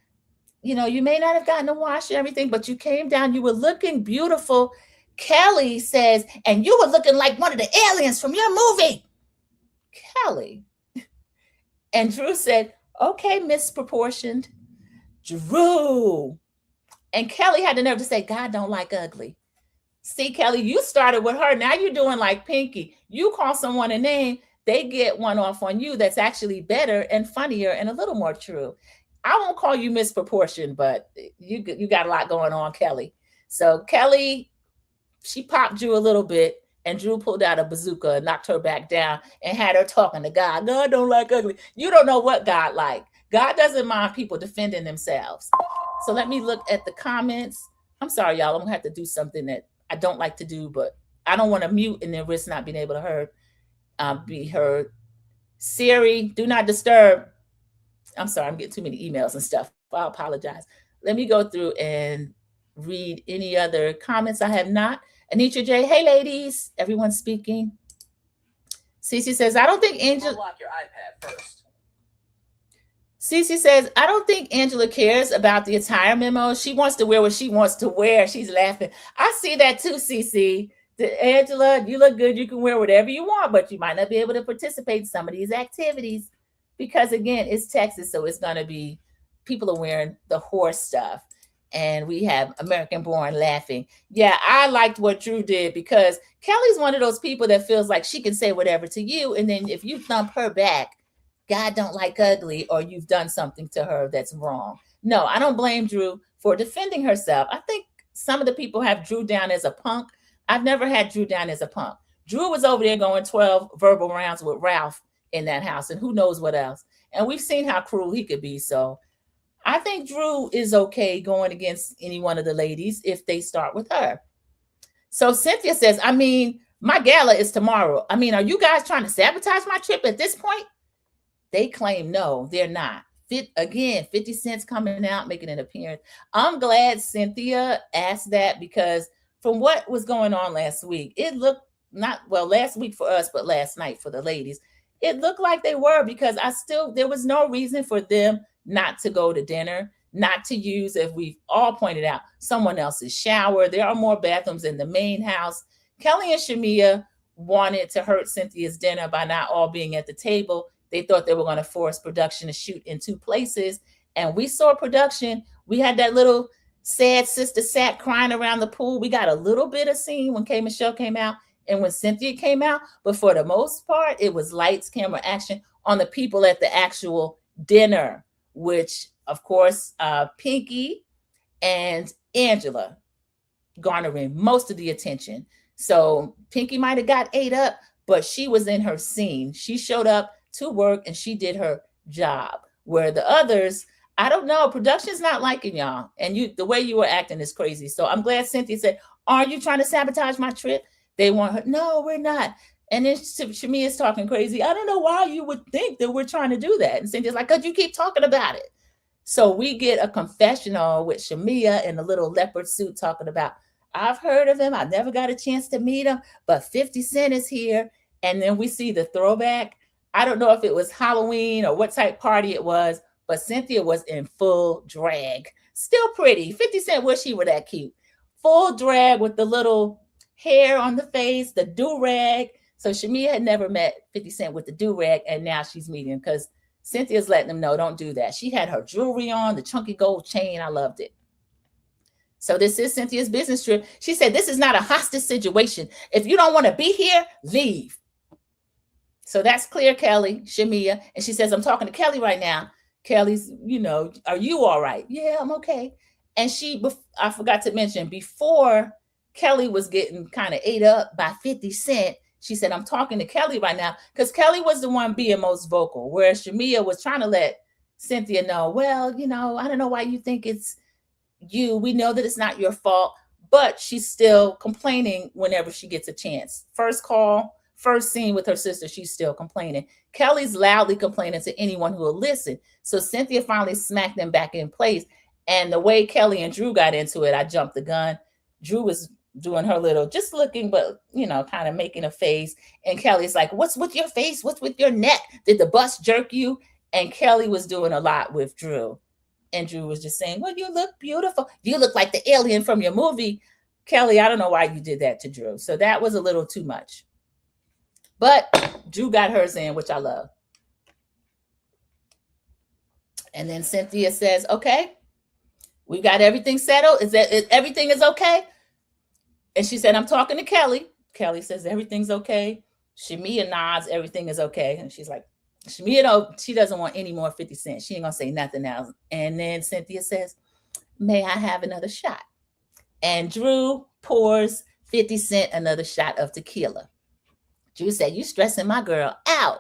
you know, you may not have gotten to wash everything, but you came down, you were looking beautiful. Kelly says, and you were looking like one of the aliens from your movie. Kelly. And Drew said, okay, misproportioned. Drew. And Kelly had the nerve to say, God don't like ugly. See, Kelly, you started with her. Now you're doing like Pinky. You call someone a name, they get one off on you that's actually better and funnier and a little more true. I won't call you misproportioned, but you got a lot going on, Kelly. So Kelly, she popped Drew a little bit, and Drew pulled out a bazooka and knocked her back down and had her talking to God. God don't like ugly. You don't know what God like. God doesn't mind people defending themselves. So let me look at the comments. I'm sorry, y'all. I'm going to have to do something that I don't like to do, but I don't want to mute and then risk not being able to be heard. Siri, do not disturb. I'm sorry, I'm getting too many emails and stuff. I apologize. Let me go through and read any other comments I have not. Anitra J, hey ladies, everyone speaking. Cece says, I don't think Angela. Unlock your iPad first. Cece says, I don't think Angela cares about the attire memo. She wants to wear what she wants to wear. She's laughing. I see that too, Cece. Angela, you look good. You can wear whatever you want, but you might not be able to participate in some of these activities. Because again, it's Texas, so it's going to be people are wearing the horse stuff. And we have American Born laughing. Yeah, I liked what Drew did because Kelly's one of those people that feels like she can say whatever to you. And then if you thump her back, God don't like ugly, or you've done something to her that's wrong. No, I don't blame Drew for defending herself. I think some of the people have Drew down as a punk. I've never had Drew down as a punk. Drew was over there going 12 verbal rounds with Ralph in that house, and who knows what else. And we've seen how cruel he could be. So I think Drew is okay going against any one of the ladies if they start with her. So Cynthia says, I mean, my gala is tomorrow. I mean, are you guys trying to sabotage my trip at this point? They claim no, they're not. 50 Cent's coming out, making an appearance. I'm glad Cynthia asked that because from what was going on last week, it looked not well last week for us, but last night for the ladies. It looked like they were, because there was no reason for them not to go to dinner, not to use, as we've all pointed out, someone else's shower. There are more bathrooms in the main house. Kelly and Shamia wanted to hurt Cynthia's dinner by not all being at the table. They thought they were going to force production to shoot in two places. And we saw production. We had that little sad sister sat crying around the pool. We got a little bit of scene when K. Michelle came out and when Cynthia came out. But for the most part, it was lights, camera, action on the people at the actual dinner, which, of course, Pinky and Angela garnering most of the attention. So Pinky might have got ate up, but she was in her scene. She showed up to work and she did her job. Where the others, I don't know, production's not liking y'all. And the way you were acting is crazy. So I'm glad Cynthia said, are you trying to sabotage my trip? They want her. No, we're not. And then Shamia is talking crazy. I don't know why you would think that we're trying to do that. And Cynthia's like, because you keep talking about it. So we get a confessional with Shamia in a little leopard suit talking about, I've heard of him. I never got a chance to meet him, but 50 Cent is here. And then we see the throwback. I don't know if it was Halloween or what type party it was, but Cynthia was in full drag. Still pretty. 50 Cent, wish he were that cute. Full drag with the little hair on the face, the do-rag. So Shamia had never met 50 Cent with the do-rag, and now she's meeting him because Cynthia's letting them know, don't do that. She had her jewelry on, the chunky gold chain. I loved it. So this is Cynthia's business trip. She said, this is not a hostage situation. If you don't want to be here, leave. So that's clear, Kelly, Shamia. And she says, I'm talking to Kelly right now. Kelly's, are you all right? Yeah, I'm okay. And I forgot to mention, before Kelly was getting kind of ate up by 50 Cent, she said, I'm talking to Kelly right now, because Kelly was the one being most vocal, whereas Shamia was trying to let Cynthia know, well, I don't know why you think it's you. We know that it's not your fault, but she's still complaining whenever she gets a chance. First call, first scene with her sister, she's still complaining. Kelly's loudly complaining to anyone who will listen. So Cynthia finally smacked them back in place. And the way Kelly and Drew got into it, I jumped the gun. Drew was doing her little, just looking, but, kind of making a face. And Kelly's like, what's with your face? What's with your neck? Did the bus jerk you? And Kelly was doing a lot with Drew. And Drew was just saying, well, you look beautiful. You look like the alien from your movie. Kelly, I don't know why you did that to Drew. So that was a little too much. But Drew got hers in, which I love. And then Cynthia says, okay, we got everything settled. Everything is okay? And she said, I'm talking to Kelly. Kelly says, everything's okay. Shamia nods, everything is okay. And she's like, Shamia, she doesn't want any more 50 Cent. She ain't going to say nothing else. And then Cynthia says, may I have another shot? And Drew pours 50 Cent another shot of tequila. Drew said, you stressing my girl out.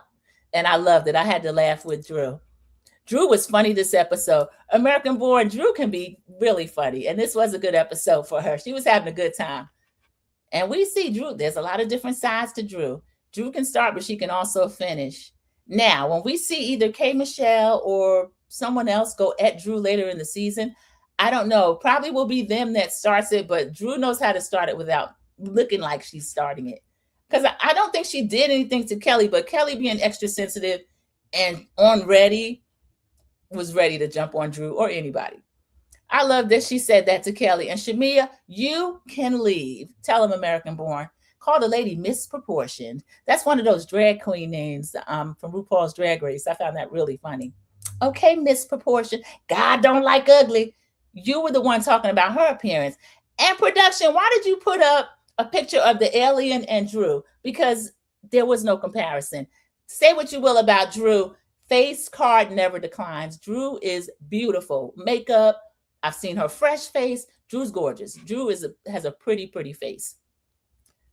And I loved it. I had to laugh with Drew. Drew was funny this episode. American Born, Drew can be really funny. And this was a good episode for her. She was having a good time. And we see Drew. There's a lot of different sides to Drew. Drew can start, but she can also finish. Now, when we see either K. Michelle or someone else go at Drew later in the season, I don't know. Probably will be them that starts it, but Drew knows how to start it without looking like she's starting it. Because I don't think she did anything to Kelly, but Kelly being extra sensitive and was ready to jump on Drew or anybody. I love that she said that to Kelly. And Shamia, you can leave. Tell him, American Born. Call the lady Misproportioned. That's one of those drag queen names from RuPaul's Drag Race. I found that really funny. Okay, Misproportioned. God don't like ugly. You were the one talking about her appearance. And production, why did you put up a picture of the alien and Drew? Because there was no comparison. Say what you will about Drew. Face card never declines. Drew is beautiful. Makeup. I've seen her fresh face. Drew's gorgeous. Drew has a pretty, pretty face.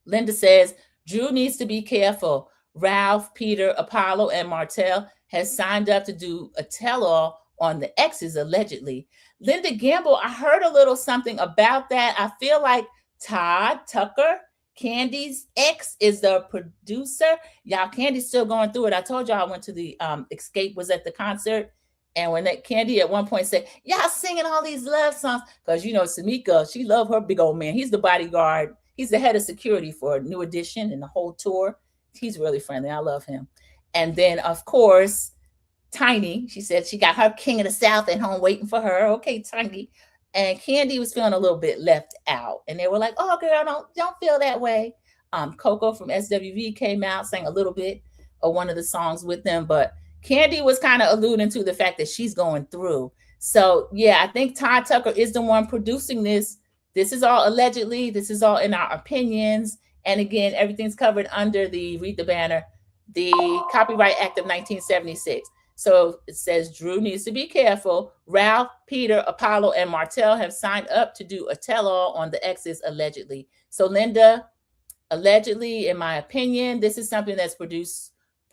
Linda says, Drew needs to be careful. Ralph, Peter, Apollo, and Martell has signed up to do a tell-all on the exes, allegedly. Linda Gamble, I heard a little something about that. I feel like Todd Tucker, Candy's ex, is the producer. Y'all, Candy's still going through it. I told y'all I went to the Escape was at the concert, And when that Candy at one point said, y'all singing all these love songs, because Samika, she loved her big old man. He's the bodyguard. He's the head of security for New Edition and the whole tour. He's really friendly. I love him. And then, of course, Tiny, she said she got her King of the South at home waiting for her. Okay, Tiny. And Candy was feeling a little bit left out. And they were like, oh, girl, don't feel that way. Coco from SWV came out, sang a little bit of one of the songs with them. But Candy was kind of alluding to the fact that she's going through. So, yeah, I think Todd Tucker is the one producing this. This is all allegedly. This is all in our opinions. And again, everything's covered under the, read the banner, the Copyright Act of 1976. So it says Drew needs to be careful. Ralph, Peter, Apollo, and Martell have signed up to do a tell-all on the exes allegedly. So Linda, allegedly, in my opinion, this is something that's produced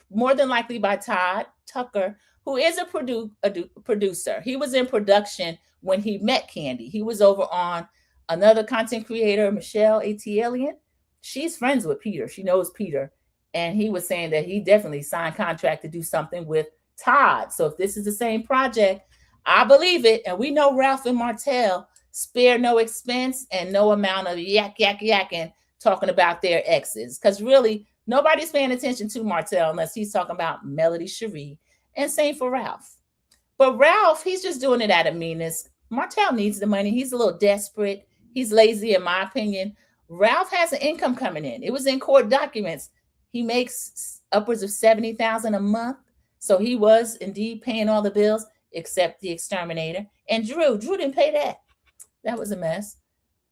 more than likely by Todd Tucker, who is a producer. He was in production when he met Candy. He was over on another content creator, Michelle A.T. She's friends with Peter. She knows Peter. And he was saying that he definitely signed contract to do something with Todd. So if this is the same project, I believe it. And we know Ralph and Martell spare no expense and no amount of yakking, talking about their exes. Because really, nobody's paying attention to Martell unless he's talking about Melody Cherie. And same for Ralph. But Ralph, he's just doing it out of meanness. Martell needs the money. He's a little desperate. He's lazy, in my opinion. Ralph has an income coming in. It was in court documents. He makes upwards of $70,000 a month. So he was indeed paying all the bills except the exterminator. And Drew didn't pay that. That was a mess.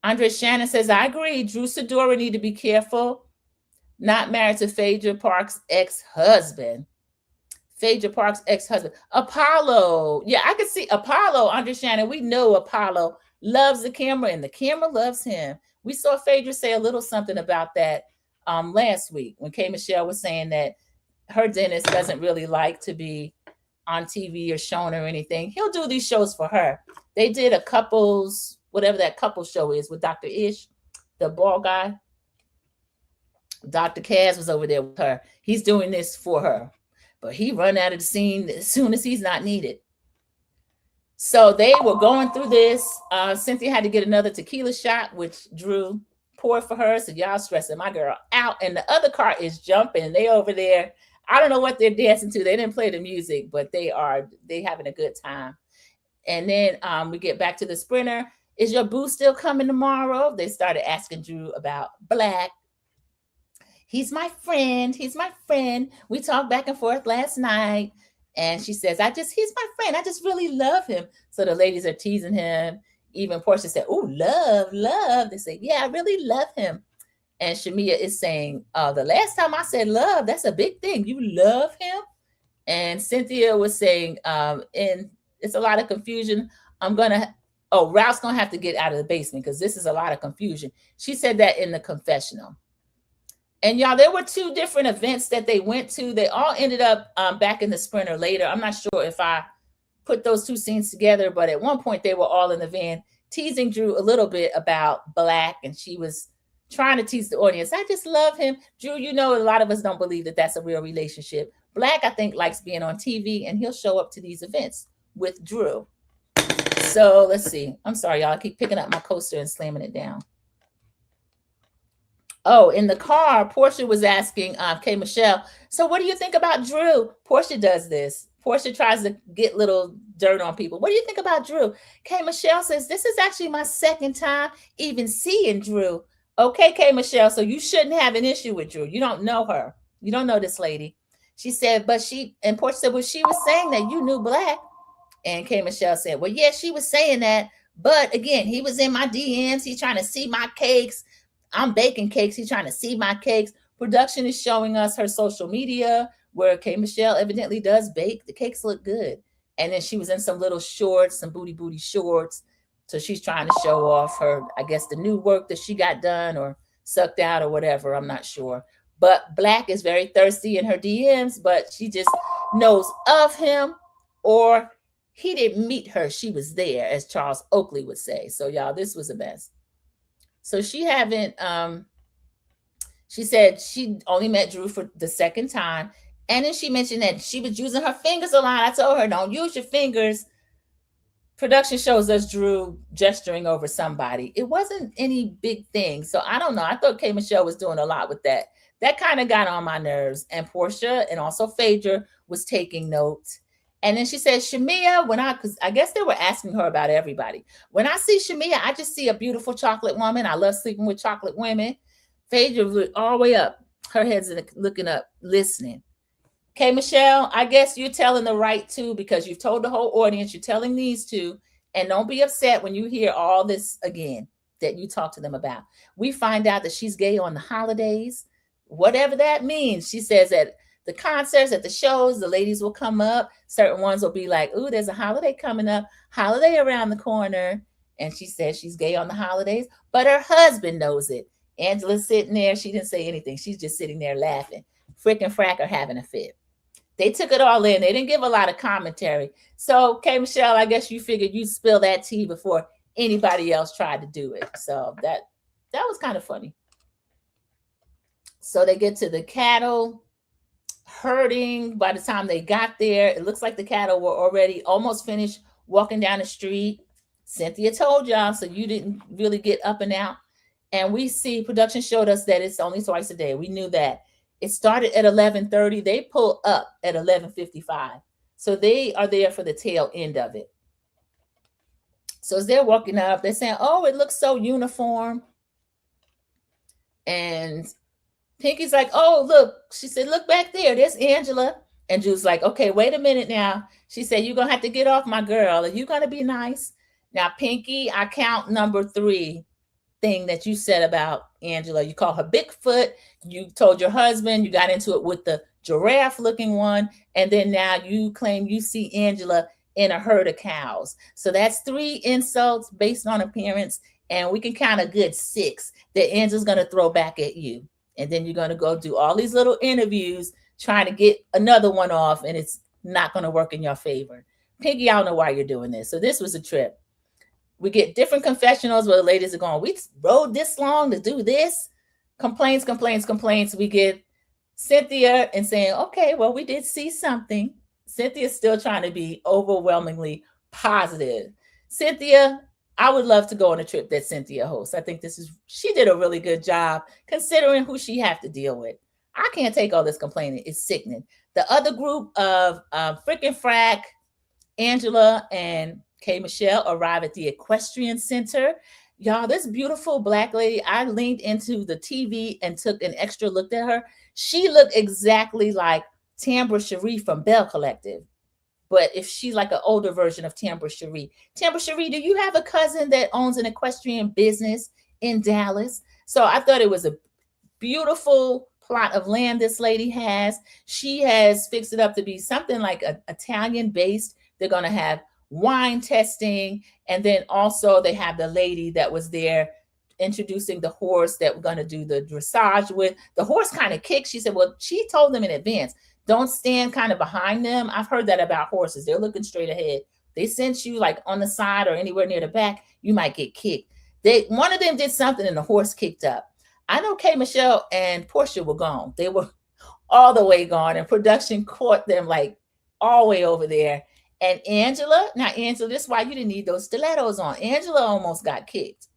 Andre Shannon says, I agree. Drew Sidora need to be careful. Not married to Phaedra Parks' ex-husband. Phaedra Parks' ex-husband. Apollo. Yeah, I can see Apollo, Andre Shannon. We know Apollo loves the camera and the camera loves him. We saw Phaedra say a little something about that last week when K. Michelle was saying that her dentist doesn't really like to be on TV or shown or anything. He'll do these shows for her. They did a couples, whatever that couple show is with Dr. Ish, the bald guy. Dr. Kaz was over there with her. He's doing this for her. But he run out of the scene as soon as he's not needed. So they were going through this. Cynthia had to get another tequila shot, which Drew poured for her. So y'all stressing my girl out. And the other car is jumping. They over there. I don't know what they're dancing to. They didn't play the music, but they having a good time. And then we get back to the sprinter. Is your boo still coming tomorrow? They started asking Drew about Black. He's my friend. He's my friend. We talked back and forth last night. And she says, he's my friend. I just really love him. So the ladies are teasing him. Even Portia said, oh, love. They say, yeah, I really love him. And Shamia is saying, the last time I said love, that's a big thing. You love him? And Cynthia was saying, and it's a lot of confusion. Ralph's going to have to get out of the basement because this is a lot of confusion. She said that in the confessional. And y'all, there were two different events that they went to. They all ended up back in the sprinter later. I'm not sure if I put those two scenes together, but at one point they were all in the van teasing Drew a little bit about Black. And she was trying to tease the audience. I just love him. Drew, a lot of us don't believe that that's a real relationship. Black, I think, likes being on TV, and he'll show up to these events with Drew. So let's see. I'm sorry, y'all. I keep picking up my coaster and slamming it down. Oh, in the car, Portia was asking K. Michelle, so what do you think about Drew? Portia does this. Portia tries to get little dirt on people. What do you think about Drew? K. Michelle says, this is actually my second time even seeing Drew. Okay, K. Michelle, so you shouldn't have an issue with Drew. You don't know her. You don't know this lady. She said, and Portia said, well, she was saying that you knew Black. And K. Michelle said, well, yeah, she was saying that. But again, he was in my DMs. He's trying to see my cakes. I'm baking cakes. He's trying to see my cakes. Production is showing us her social media where K. Michelle evidently does bake. The cakes look good. And then she was in some little shorts, some booty shorts. So she's trying to show off her, I guess, the new work that she got done or sucked out or whatever. I'm not sure. But Black is very thirsty in her DMs, but she just knows of him, or he didn't meet her. She was there, as Charles Oakley would say. So, y'all, this was a mess. So she said she only met Drew for the second time. And then she mentioned that she was using her fingers a lot. I told her, don't use your fingers. Production shows us Drew gesturing over somebody. It wasn't any big thing. So I don't know. I thought K. Michelle was doing a lot with that. That kind of got on my nerves. And Portia and also Phaedra was taking notes. And then she said, Shamia, because I guess they were asking her about everybody. When I see Shamia, I just see a beautiful chocolate woman. I love sleeping with chocolate women. Phaedra looked all the way up. Her head's looking up, listening. Okay, Michelle, I guess you're telling the right two because you've told the whole audience, you're telling these two, and don't be upset when you hear all this again that you talk to them about. We find out that she's gay on the holidays, whatever that means. She says at the concerts, at the shows, the ladies will come up. Certain ones will be like, ooh, there's a holiday coming up, holiday around the corner. And she says she's gay on the holidays, but her husband knows it. Angela's sitting there. She didn't say anything. She's just sitting there laughing. Frick and Frack are having a fit. They took it all in. They didn't give a lot of commentary. So, okay, Michelle, I guess you figured you'd spill that tea before anybody else tried to do it. So that was kind of funny. So they get to the cattle herding. By the time they got there, it looks like the cattle were already almost finished walking down the street. Cynthia told y'all, so you didn't really get up and out. And we see production showed us that it's only twice a day. We knew that. It started at 11:30. They pull up at 11:55. So they are there for the tail end of it. So as they're walking up, they're saying, oh, it looks so uniform. And Pinky's like, oh, look. She said, look back there. There's Angela. And Drew's like, okay, wait a minute now. She said, you're going to have to get off, my girl. Are you going to be nice? Now, Pinky, I count number 3 thing that you said about Angela. You call her Bigfoot. You told your husband, you got into it with the giraffe looking one. And then now you claim you see Angela in a herd of cows. So that's 3 insults based on appearance. And we can count a good 6 that Angela's going to throw back at you. And then you're going to go do all these little interviews trying to get another one off. And it's not going to work in your favor. Pinky, I don't know why you're doing this. So this was a trip. We get different confessionals where the ladies are going, we rode this long to do this. Complaints. We get Cynthia and saying, okay, well, we did see something. Cynthia's still trying to be overwhelmingly positive. Cynthia, I would love to go on a trip that Cynthia hosts. I think she did a really good job considering who she have to deal with. I can't take all this complaining. It's sickening. The other group of Frick and Frack, Angela and K. Michelle arrive at the Equestrian Center. Y'all, this beautiful Black lady, I leaned into the TV and took an extra look at her. She looked exactly like Tambra Cherie from Bell Collective. But if she's like an older version of Tambra Cherie. Tambra Cherie, do you have a cousin that owns an equestrian business in Dallas? So I thought it was a beautiful plot of land this lady has. She has fixed it up to be something like Italian based. They're going to have wine testing. And then also they have the lady that was there introducing the horse that we're going to do the dressage with. The horse kind of kicked. She said, well, she told them in advance, don't stand kind of behind them. I've heard that about horses. They're looking straight ahead. They sense you like on the side or anywhere near the back, you might get kicked. One of them did something and the horse kicked up. I know K. Michelle and Portia were gone. They were all the way gone, and production caught them like all the way over there. And Angela, this is why you didn't need those stilettos on. Angela almost got kicked.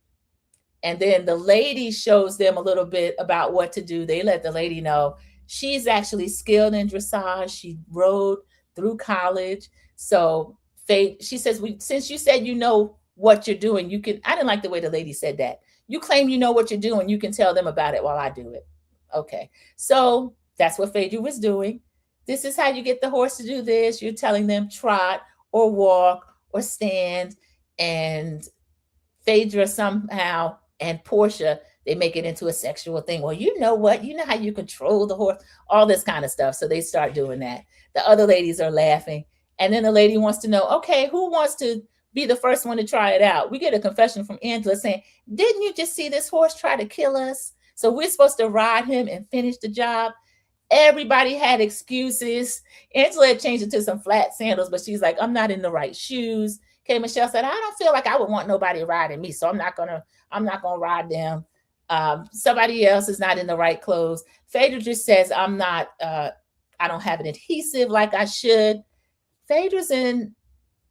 And then the lady shows them a little bit about what to do. They let the lady know she's actually skilled in dressage. She rode through college. So she says, since you said you know what you're doing, you can. I didn't like the way the lady said that. You claim you know what you're doing. You can tell them about it while I do it. Okay. So that's what Phaedra was doing. This is how you get the horse to do this. You're telling them trot or walk or stand. And Phaedra somehow and Portia, they make it into a sexual thing. Well, you know what? You know how you control the horse, all this kind of stuff. So they start doing that. The other ladies are laughing. And then the lady wants to know, okay, who wants to be the first one to try it out? We get a confession from Angela saying, didn't you just see this horse try to kill us? So we're supposed to ride him and finish the job. Everybody had excuses. Angela had changed it to some flat sandals, but she's like, I'm not in the right shoes. K. Michelle said, I don't feel like I would want nobody riding me, so I'm not gonna ride them. Somebody else is not in the right clothes. Phaedra just says, I'm not I don't have an adhesive like I should. Phaedra's in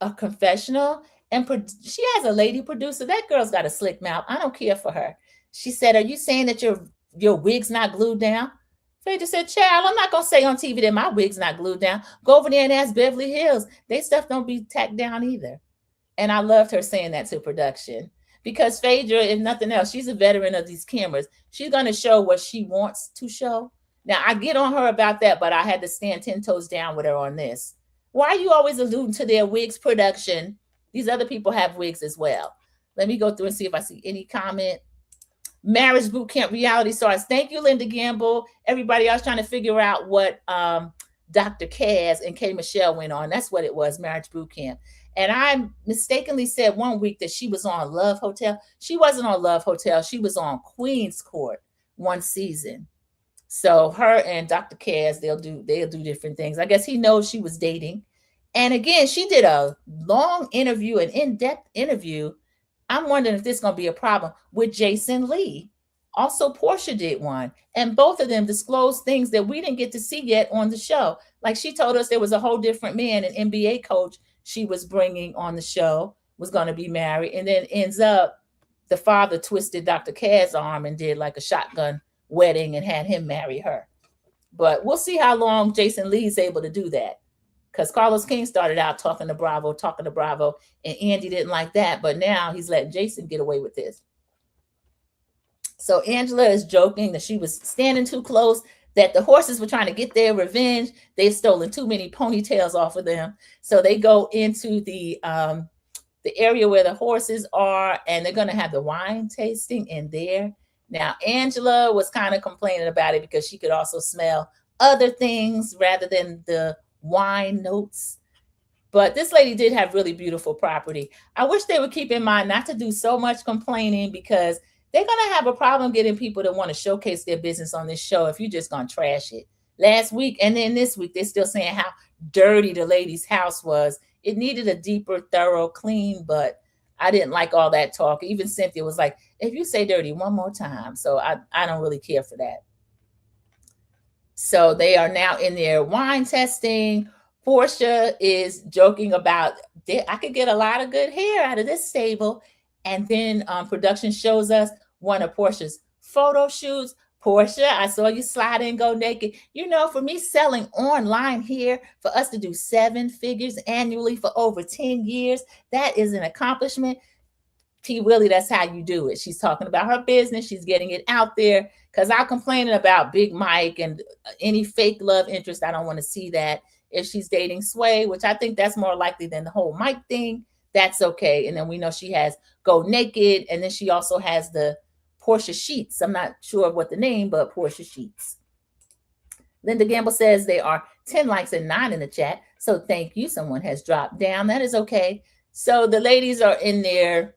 a confessional, and she has a lady producer. That girl's got a slick mouth. I don't care for her. She said, "Are you saying that your wig's not glued down?" Phaedra said, "Child, I'm not gonna say on TV that my wig's not glued down. Go over there and ask Beverly Hills. They stuff don't be tacked down either." And I loved her saying that to production, because Phaedra, if nothing else, she's a veteran of these cameras. She's gonna show what she wants to show. Now I get on her about that, but I had to stand 10 toes down with her on this. Why are you always alluding to their wigs production? These other people have wigs as well. Let me go through and see if I see any comment. Marriage boot camp reality stars. Thank you, Linda Gamble. Everybody else trying to figure out what Dr. Kaz and K. Michelle went on. That's what it was, marriage boot camp. And I mistakenly said one week that she was on Love Hotel. She wasn't on Love Hotel. She was on Queen's Court one season. So her and Dr. Kaz, they'll do different things. I guess he knows she was dating. And again, she did a long interview, an in-depth interview. I'm wondering if this is going to be a problem with Jason Lee. Also, Portia did one. And both of them disclosed things that we didn't get to see yet on the show. Like she told us there was a whole different man, an NBA coach she was bringing on the show, was going to be married. And then ends up the father twisted Dr. Kaz's arm and did like a shotgun wedding and had him marry her. But we'll see how long Jason Lee's able to do that. Because Carlos King started out talking to Bravo, and Andy didn't like that. But now he's letting Jason get away with this. So Angela is joking that she was standing too close, that the horses were trying to get their revenge. They've stolen too many ponytails off of them. So they go into the area where the horses are, and they're going to have the wine tasting in there. Now, Angela was kind of complaining about it because she could also smell other things rather than the wine notes. But this lady did have really beautiful property. I wish they would keep in mind not to do so much complaining, because they're going to have a problem getting people to want to showcase their business on this show if you're just going to trash it. Last week and then this week, they're still saying how dirty the lady's house was. It needed a deeper, thorough clean, but I didn't like all that talk. Even Cynthia was like, if you say dirty one more time. So I don't really care for that. So they are now in their wine testing. Portia is joking about, I could get a lot of good hair out of this stable. And then production shows us one of Portia's photo shoots. Portia, I saw you slide in, go naked. You know, for me selling online here, for us to do 7 figures annually for over 10 years, that is an accomplishment. P Willy, that's how you do it. She's talking about her business. She's getting it out there, because I'm complaining about Big Mike and any fake love interest. I don't want to see that. If she's dating Sway, which I think that's more likely than the whole Mike thing, that's okay. And then we know she has Go Naked. And then she also has the Portia Sheets. I'm not sure what the name, but Portia Sheets. Linda Gamble says there are 10 likes and 9 in the chat. So thank you. Someone has dropped down. That is okay. So the ladies are in there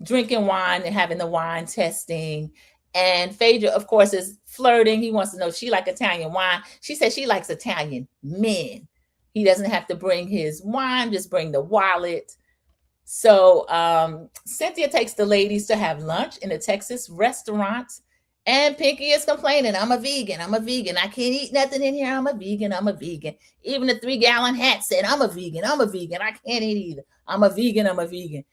drinking wine and having the wine testing. And Phaedra, of course, is flirting. He wants to know if she likes Italian wine. She says she likes Italian men. He doesn't have to bring his wine, just bring the wallet. So Cynthia takes the ladies to have lunch in a Texas restaurant. And Pinky is complaining, I'm a vegan. I can't eat nothing in here. I'm a vegan. Even the 3-gallon hat said, I'm a vegan. I can't eat either. I'm a vegan.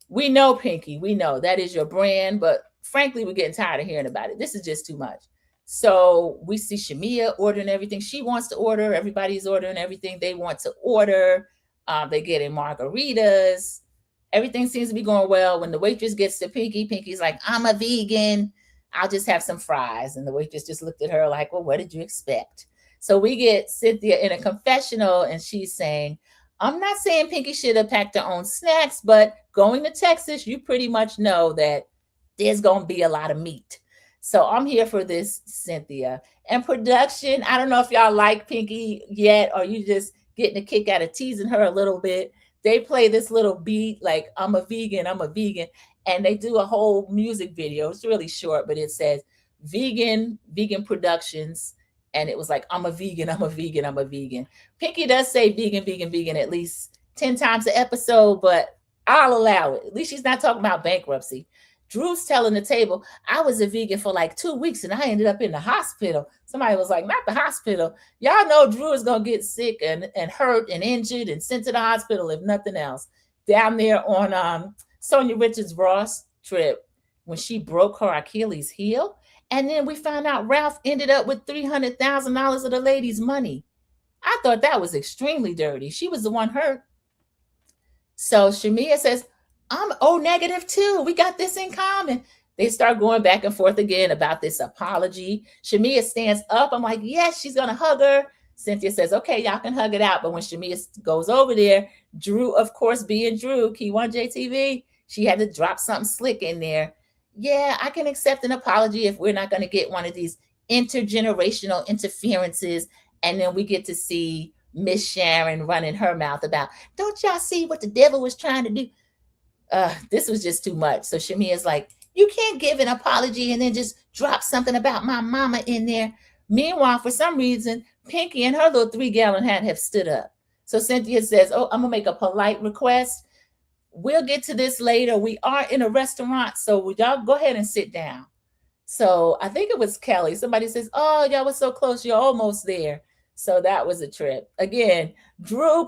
We know, Pinky. We know that is your brand. But frankly, we're getting tired of hearing about it. This is just too much. So we see Shamia ordering everything. She wants to order. Everybody's ordering everything they want to order. They're getting margaritas. Everything seems to be going well. When the waitress gets to Pinky, Pinky's like, I'm a vegan. I'll just have some fries. And the waitress just looked at her like, well, what did you expect? So we get Cynthia in a confessional, and she's saying, I'm not saying Pinky should have packed her own snacks, but going to Texas, you pretty much know that there's going to be a lot of meat. So I'm here for this, Cynthia. And production, I don't know if y'all like Pinky yet, or you just getting a kick out of teasing her a little bit. They play this little beat like, I'm a vegan. And they do a whole music video. It's really short, but it says vegan productions. And it was like, I'm a vegan. Pinky does say vegan at least 10 times an episode, but I'll allow it. At least she's not talking about bankruptcy. Drew's telling the table, I was a vegan for like 2 weeks and I ended up in the hospital. Somebody was like, not the hospital. Y'all know Drew is going to get sick and hurt and injured and sent to the hospital if nothing else. Down there on Sonia Richards-Ross trip when she broke her Achilles heel. And then we found out Ralph ended up with $300,000 of the lady's money. I thought that was extremely dirty. She was the one hurt. So Shamia says, I'm O negative too. We got this in common. They start going back and forth again about this apology. Shamia stands up. I'm like, yes, she's going to hug her. Cynthia says, okay, y'all can hug it out. But when Shamia goes over there, Drew, of course, being Drew, Key 1J TV, she had to drop something slick in there. Yeah, I can accept an apology if we're not going to get one of these intergenerational interferences. And then we get to see Miss Sharon running her mouth about, don't y'all see what the devil was trying to do? This was just too much. So Shamia's like, you can't give an apology and then just drop something about my mama in there. Meanwhile, for some reason, Pinky and her little 3-gallon hat have stood up. So Cynthia says, oh, I'm going to make a polite request. We'll get to this later. We are in a restaurant, so y'all go ahead and sit down. So I think it was Kelly. Somebody says, oh, y'all were so close. You're almost there. So that was a trip. Again, Drew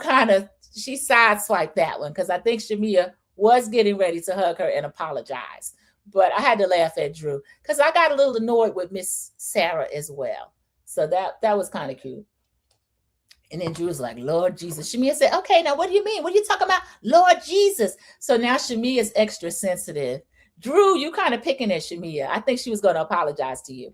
she sideswiped that one because I think Shamia was getting ready to hug her and apologize. But I had to laugh at Drew because I got a little annoyed with Miss Sarah as well. So that was kind of cute. And then Drew was like, Lord Jesus. Shamia said, okay, now what do you mean? What are you talking about? Lord Jesus. So now Shamia is extra sensitive. Drew, you kind of picking at Shamia. I think she was going to apologize to you.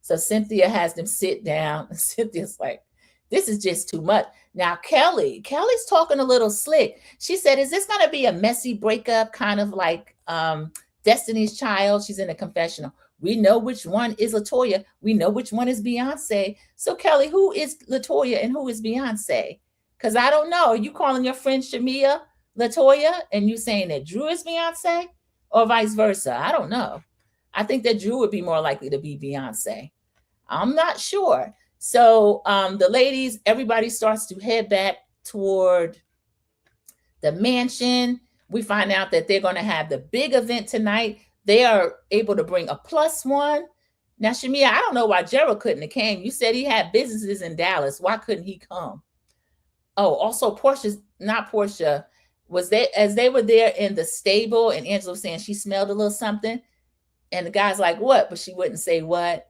So Cynthia has them sit down. And Cynthia's like, this is just too much. Now, Kelly's talking a little slick. She said, is this going to be a messy breakup, kind of like Destiny's Child? She's in a confessional. We know which one is LaToya. We know which one is Beyonce. So, Kelly, who is LaToya and who is Beyonce? Because I don't know. Are you calling your friend Shamia LaToya and you saying that Drew is Beyonce or vice versa? I don't know. I think that Drew would be more likely to be Beyonce. I'm not sure. So the ladies, everybody starts to head back toward the mansion. We find out that they're going to have the big event tonight. They are able to bring a +1. Now, Shamia, I don't know why Gerald couldn't have came. You said he had businesses in Dallas. Why couldn't he come? Oh, also Portia was there as they were there in the stable, and Angela was saying she smelled a little something. And the guy's like, what? But she wouldn't say what.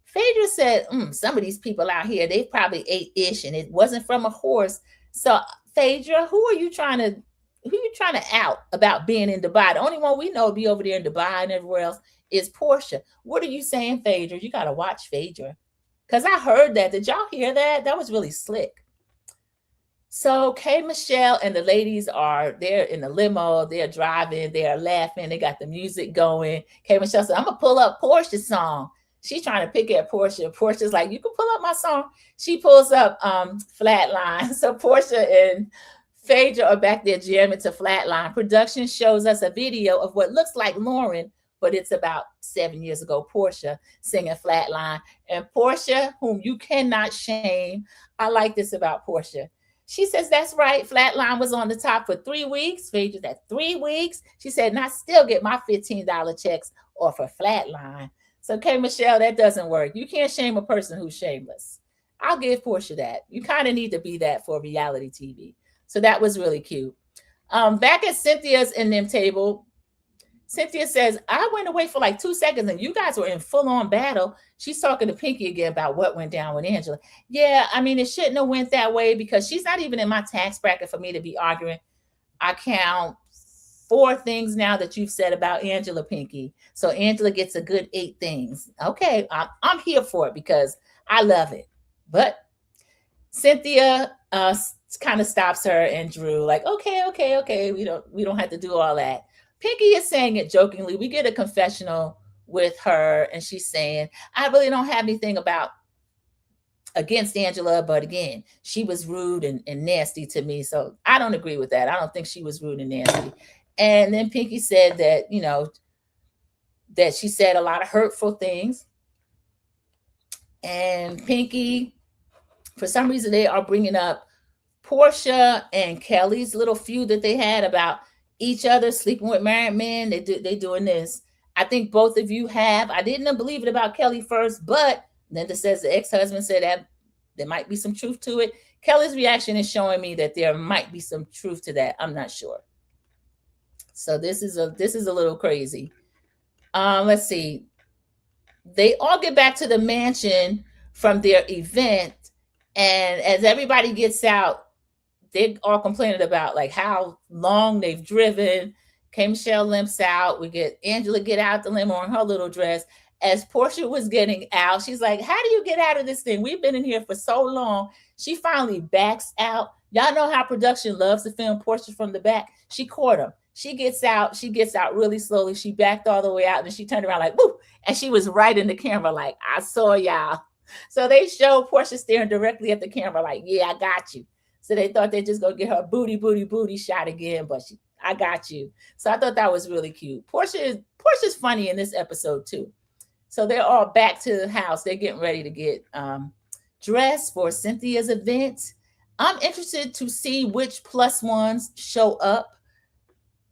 Phaedra said, some of these people out here, they probably ate ish and it wasn't from a horse. So Phaedra, who are you trying to out about being in Dubai? The only one we know be over there in Dubai and everywhere else is Portia. What are you saying, Phaedra? You got to watch Phaedra. Because I heard that. Did y'all hear that? That was really slick. So K. Michelle and the ladies they're in the limo. They're driving. They're laughing. They got the music going. K. Michelle said, I'm going to pull up Portia's song. She's trying to pick at Portia. Portia's like, you can pull up my song. She pulls up Flatline. So Portia and Phaedra are back there jamming to Flatline. Production shows us a video of what looks like Lauren, but it's about 7 years ago, Portia singing Flatline. And Portia, whom you cannot shame, I like this about Portia. She says, that's right. Flatline was on the top for 3 weeks. Phaedra's at 3 weeks. She said, and I still get my $15 checks off of Flatline. So, K. Michelle, that doesn't work. You can't shame a person who's shameless. I'll give Portia that. You kind of need to be that for reality TV. So that was really cute. Back at Cynthia's in them table, Cynthia says, I went away for like 2 seconds and you guys were in full-on battle. She's talking to Pinky again about what went down with Angela. Yeah, I mean, it shouldn't have went that way because she's not even in my tax bracket for me to be arguing. I count 4 things now that you've said about Angela, Pinky. So Angela gets a good 8 things. Okay, I'm here for it because I love it. But Cynthia kind of stops her and Drew like, okay. We don't have to do all that. Pinky is saying it jokingly. We get a confessional with her and she's saying, I really don't have anything against Angela, but again, she was rude and nasty to me. So I don't agree with that. I don't think she was rude and nasty. And then Pinky said that, that she said a lot of hurtful things. And Pinky, for some reason, they are bringing up Portia and Kelly's little feud that they had about each other sleeping with married men. They doing this. I think both of you have. I didn't believe it about Kelly first, but Linda says the ex-husband said that there might be some truth to it. Kelly's reaction is showing me that there might be some truth to that. I'm not sure. So this is a little crazy. Let's see. They all get back to the mansion from their event, and as everybody gets out, they're all complaining about like how long they've driven. K. Michelle limps out. We get Angela get out the limo in her little dress. As Portia was getting out, she's like, how do you get out of this thing? We've been in here for so long. She finally backs out. Y'all know how production loves to film Portia from the back. She caught him. She gets out really slowly. She backed all the way out, and then she turned around like, woo, and she was right in the camera like, I saw y'all. So they show Portia staring directly at the camera like, yeah, I got you. So they thought they'd just go get her booty shot again, but I got you. So I thought that was really cute. Portia's funny in this episode too. So they're all back to the house. They're getting ready to get dressed for Cynthia's event. I'm interested to see which plus ones show up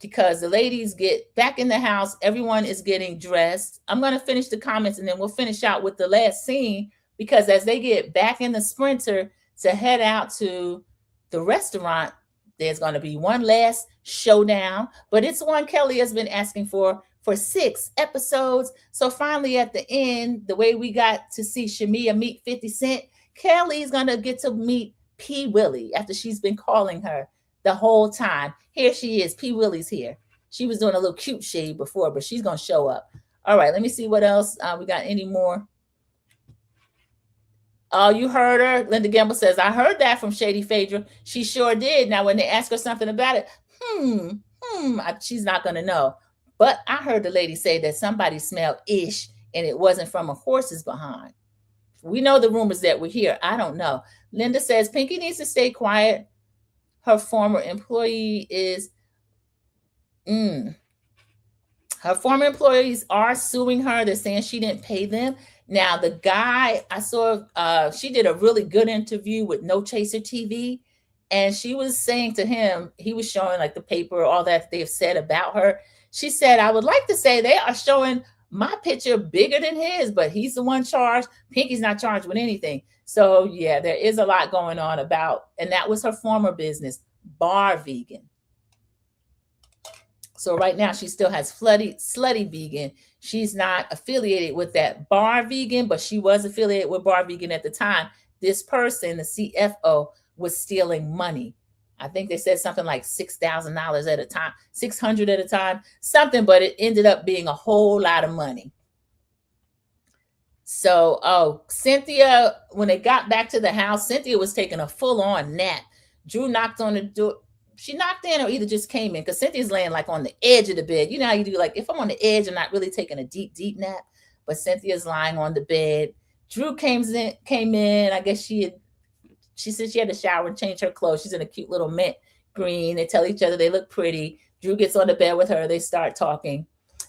because the ladies get back in the house. Everyone is getting dressed. I'm going to finish the comments and then we'll finish out with the last scene because as they get back in the Sprinter to head out to the restaurant, there's going to be one last showdown, but it's one Kelly has been asking for 6 episodes. So finally at the end, the way we got to see Shamia meet 50 Cent, Kelly's going to get to meet P Willy after she's been calling her the whole time. Here she is. P Willy's here. She was doing a little cute shade before, but she's going to show up. All right, let me see what else we got. Any more? Oh, you heard her. Linda Gamble says, I heard that from Shady Phaedra. She sure did. Now, when they ask her something about it, she's not going to know. But I heard the lady say that somebody smelled ish and it wasn't from a horse's behind. We know the rumors that were here. I don't know. Linda says Pinky needs to stay quiet. Her former employee is... Her former employees are suing her. They're saying she didn't pay them. Now, the guy I saw, she did a really good interview with No Chaser TV. And she was saying to him, he was showing like the paper, all that they've said about her. She said, I would like to say they are showing my picture bigger than his, but he's the one charged. Pinky's not charged with anything. So, yeah, there is a lot going on about, and that was her former business, Bar Vegan. So right now she still has Slutty Vegan. She's not affiliated with that Bar Vegan, but she was affiliated with Bar Vegan at the time. This person, the CFO, was stealing money. I think they said something like $6,000 at a time, $600 at a time, something, but it ended up being a whole lot of money. So, Cynthia, when they got back to the house, Cynthia was taking a full-on nap. Drew knocked on the door. She knocked in or either just came in because Cynthia's laying like on the edge of the bed. You know how you do, like if I'm on the edge, I'm not really taking a deep nap, but Cynthia's lying on the bed. Drew came in. I guess she said she had to shower and change her clothes. She's in a cute little mint green. They tell each other they look pretty. Drew gets on the bed with her. They start talking.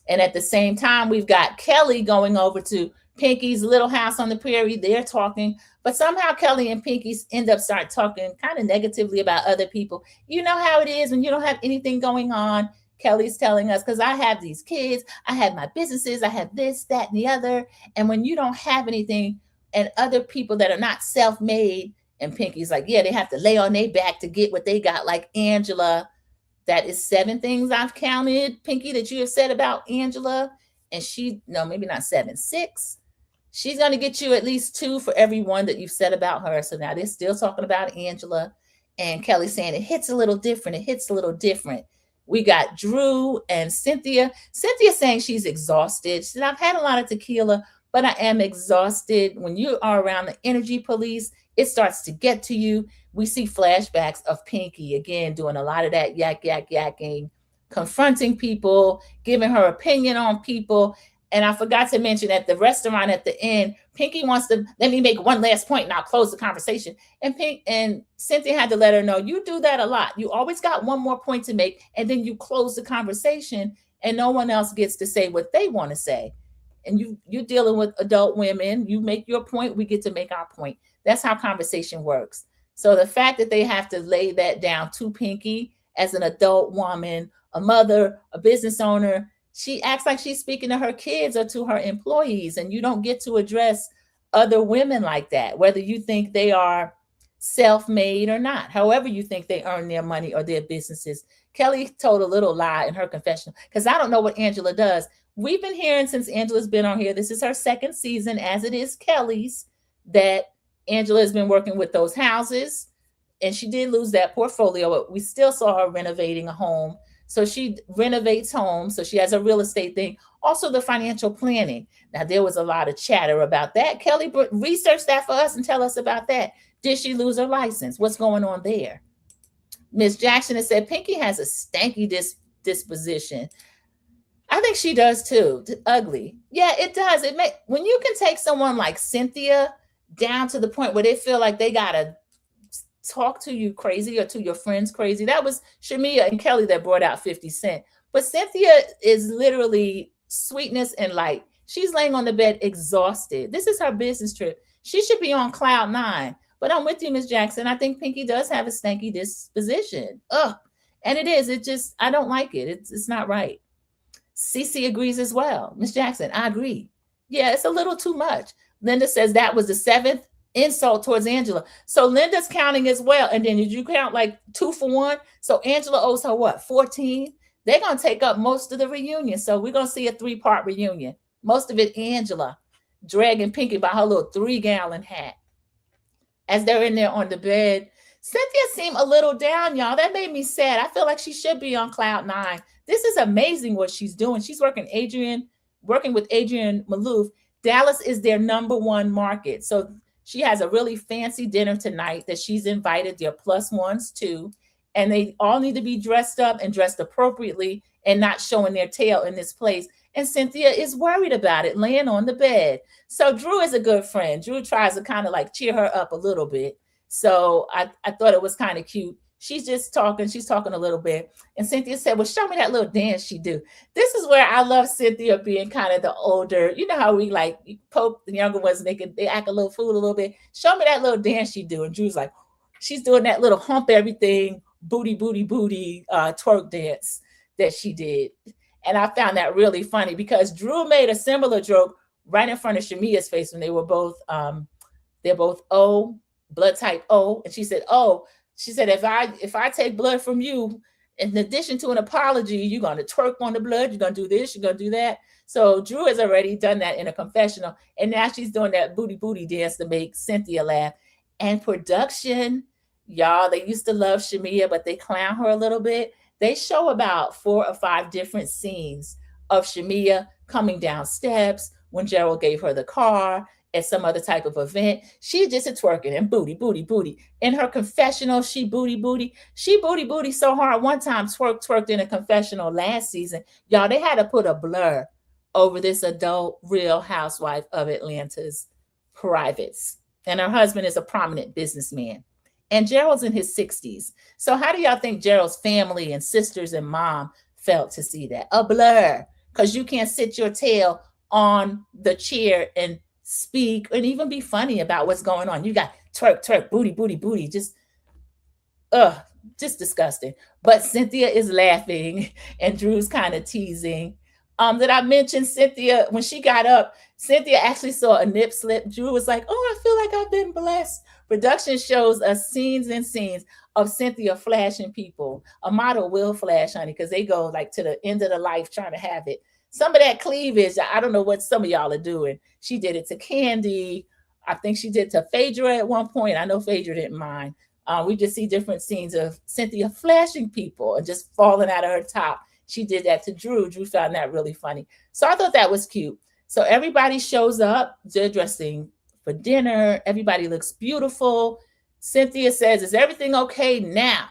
And at the same time, we've got Kelly going over to Pinky's little house on the prairie. They're talking, but somehow Kelly and Pinky end up start talking kind of negatively about other people. You know how it is when you don't have anything going on. Kelly's telling us, because I have these kids, I have my businesses, I have this, that, and the other. And when you don't have anything and other people that are not self-made, and Pinky's like, yeah, they have to lay on their back to get what they got, like Angela. That is 7 things I've counted, Pinky, that you have said about Angela. And maybe not 7, 6. She's going to get you at least 2 for every one that you've said about her. So now they're still talking about Angela. And Kelly saying it hits a little different. It hits a little different. We got Drew and Cynthia. Cynthia saying she's exhausted. She said, I've had a lot of tequila, but I am exhausted. When you are around the energy police, it starts to get to you. We see flashbacks of Pinky, again, doing a lot of that yakking, confronting people, giving her opinion on people. And I forgot to mention at the restaurant at the end, Pinky wants to, let me make one last point and I'll close the conversation. And Cynthia had to let her know, you do that a lot. You always got one more point to make and then you close the conversation and no one else gets to say what they want to say. And you're dealing with adult women. You make your point, we get to make our point. That's how conversation works. So the fact that they have to lay that down to Pinky as an adult woman, a mother, a business owner, she acts like she's speaking to her kids or to her employees, and you don't get to address other women like that, whether you think they are self-made or not, however you think they earn their money or their businesses. Kelly told a little lie in her confessional, because I don't know what Angela does. We've been hearing since Angela's been on here, this is her second season, as it is Kelly's, that Angela has been working with those houses, and she did lose that portfolio, but we still saw her renovating a home. So she renovates homes. So she has a real estate thing. Also the financial planning. Now, there was a lot of chatter about that. Kelly, research that for us and tell us about that. Did she lose her license? What's going on there? Miss Jackson has said Pinky has a stanky disposition. I think she does too. Ugly. Yeah, it does. When you can take someone like Cynthia down to the point where they feel like they gotta talk to you crazy or to your friends crazy. That was Shamia and Kelly that brought out 50 Cent. But Cynthia is literally sweetness and light. She's laying on the bed exhausted. This is her business trip. She should be on cloud 9. But I'm with you, Miss Jackson. I think Pinky does have a stanky disposition. Ugh. And it is. It just, I don't like it. It's not right. Cece agrees as well. Miss Jackson, I agree. Yeah, it's a little too much. Linda says that was the 7th insult towards Angela. So Linda's counting as well. And then did you count like 2 for 1? So Angela owes her what, 14? They're going to take up most of the reunion. So we're going to see a 3-part reunion. Most of it Angela dragging Pinky by her little 3-gallon hat. As they're in there on the bed, Cynthia seemed a little down, y'all. That made me sad. I feel like she should be on cloud 9. This is amazing what she's doing. She's working with Adrian Malouf. Dallas is their #1 market. So she has a really fancy dinner tonight that she's invited their +1s to, and they all need to be dressed up and dressed appropriately and not showing their tail in this place. And Cynthia is worried about it, laying on the bed. So Drew is a good friend. Drew tries to kind of like cheer her up a little bit. So I thought it was kind of cute. She's just talking. She's talking a little bit. And Cynthia said, well, show me that little dance she do. This is where I love Cynthia being kind of the older, you know how we like poke the younger ones and they act a little fool a little bit. Show me that little dance she do. And Drew's like, she's doing that little hump everything, booty, booty, booty twerk dance that she did. And I found that really funny because Drew made a similar joke right in front of Shamia's face when they were both, they're both O, blood type O. And she said, oh, she said, if I take blood from you, in addition to an apology, you're going to twerk on the blood. You're going to do this. You're going to do that. So Drew has already done that in a confessional. And now she's doing that booty, booty dance to make Cynthia laugh. And production, y'all, they used to love Shamia, but they clown her a little bit. They show about 4 or 5 different scenes of Shamia coming down steps when Gerald gave her the car at some other type of event. She just is twerking and booty, booty, booty. In her confessional, she booty, booty. She booty, booty so hard. One time twerked in a confessional last season. Y'all, they had to put a blur over this adult Real Housewife of Atlanta's privates. And her husband is a prominent businessman. And Gerald's in his 60s. So how do y'all think Gerald's family and sisters and mom felt to see that? A blur. Because you can't sit your tail on the chair and speak and even be funny about what's going on. You got twerk, twerk, booty, booty, booty. Just disgusting. But Cynthia is laughing and Drew's kind of teasing. Did I mention Cynthia, when she got up, Cynthia actually saw a nip slip. Drew was like, oh, I feel like I've been blessed. Production shows us scenes and scenes of Cynthia flashing people. A model will flash, honey, because they go like to the end of the life trying to have it. Some of that cleavage, I don't know what some of y'all are doing. She did it to Candy. I think she did to Phaedra at one point. I know Phaedra didn't mind. We just see different scenes of Cynthia flashing people and just falling out of her top. She did that to Drew. Drew found that really funny. So I thought that was cute. So everybody shows up. They're dressing for dinner. Everybody looks beautiful. Cynthia says, is everything okay now?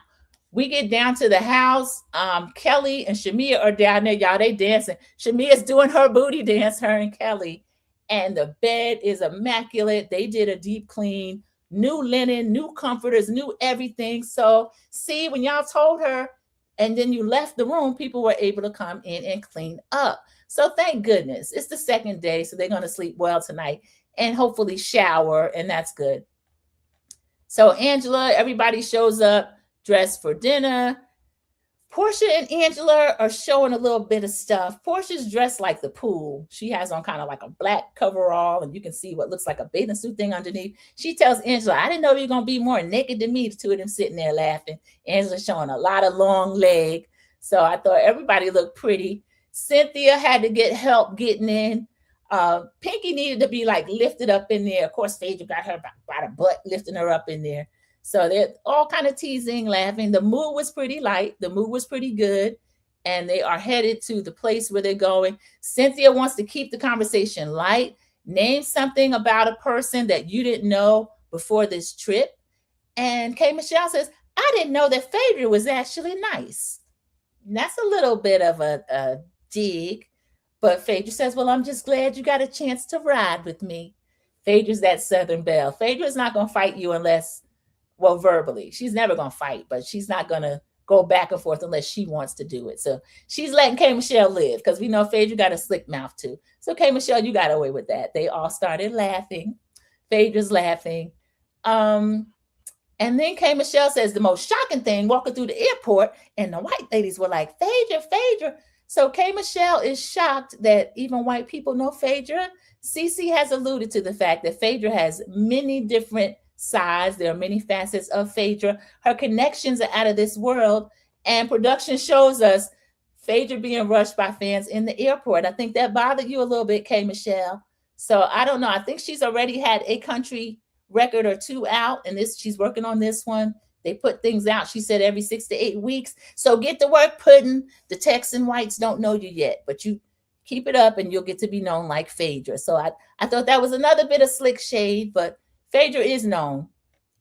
We get down to the house. Kelly and Shamia are down there. Y'all, they dancing. Shamia's doing her booty dance, her and Kelly. And the bed is immaculate. They did a deep clean, new linen, new comforters, new everything. So see, when y'all told her and then you left the room, people were able to come in and clean up. So thank goodness. It's the second day, so they're going to sleep well tonight and hopefully shower, and that's good. So Angela, everybody shows up dressed for dinner. Portia and Angela are showing a little bit of stuff. Portia's dressed like the pool. She has on kind of like a black coverall, and you can see what looks like a bathing suit thing underneath. She tells Angela, I didn't know you were going to be more naked than me. The two of them sitting there laughing. Angela showing a lot of long leg. So I thought everybody looked pretty. Cynthia had to get help getting in. Pinky needed to be like lifted up in there. Of course, Phaedra got her by the butt, lifting her up in there. So they're all kind of teasing, laughing. The mood was pretty light. The mood was pretty good. And they are headed to the place where they're going. Cynthia wants to keep the conversation light. Name something about a person that you didn't know before this trip. And K. Michelle says, I didn't know that Phaedra was actually nice. And that's a little bit of a dig. But Phaedra says, well, I'm just glad you got a chance to ride with me. Phaedra's that Southern belle. Phaedra's not going to fight you unless... well, verbally. She's never going to fight, but she's not going to go back and forth unless she wants to do it. So she's letting K. Michelle live because we know Phaedra got a slick mouth too. So K. Michelle, you got away with that. They all started laughing. Phaedra's laughing. And then K. Michelle says the most shocking thing, walking through the airport, and the white ladies were like, Phaedra, Phaedra. So K. Michelle is shocked that even white people know Phaedra. Cece has alluded to the fact that Phaedra has many different sides. There are many facets of Phaedra. Her connections are out of this world, and production shows us Phaedra being rushed by fans in the airport. I think that bothered you a little bit, K. Michelle. So I don't know. I think she's already had a country record or two out, and she's working on this one. They put things out, she said, every 6 to 8 weeks. So get to work putting. The Texan whites don't know you yet, but you keep it up and you'll get to be known like Phaedra. So I thought that was another bit of slick shade, but Phaedra is known.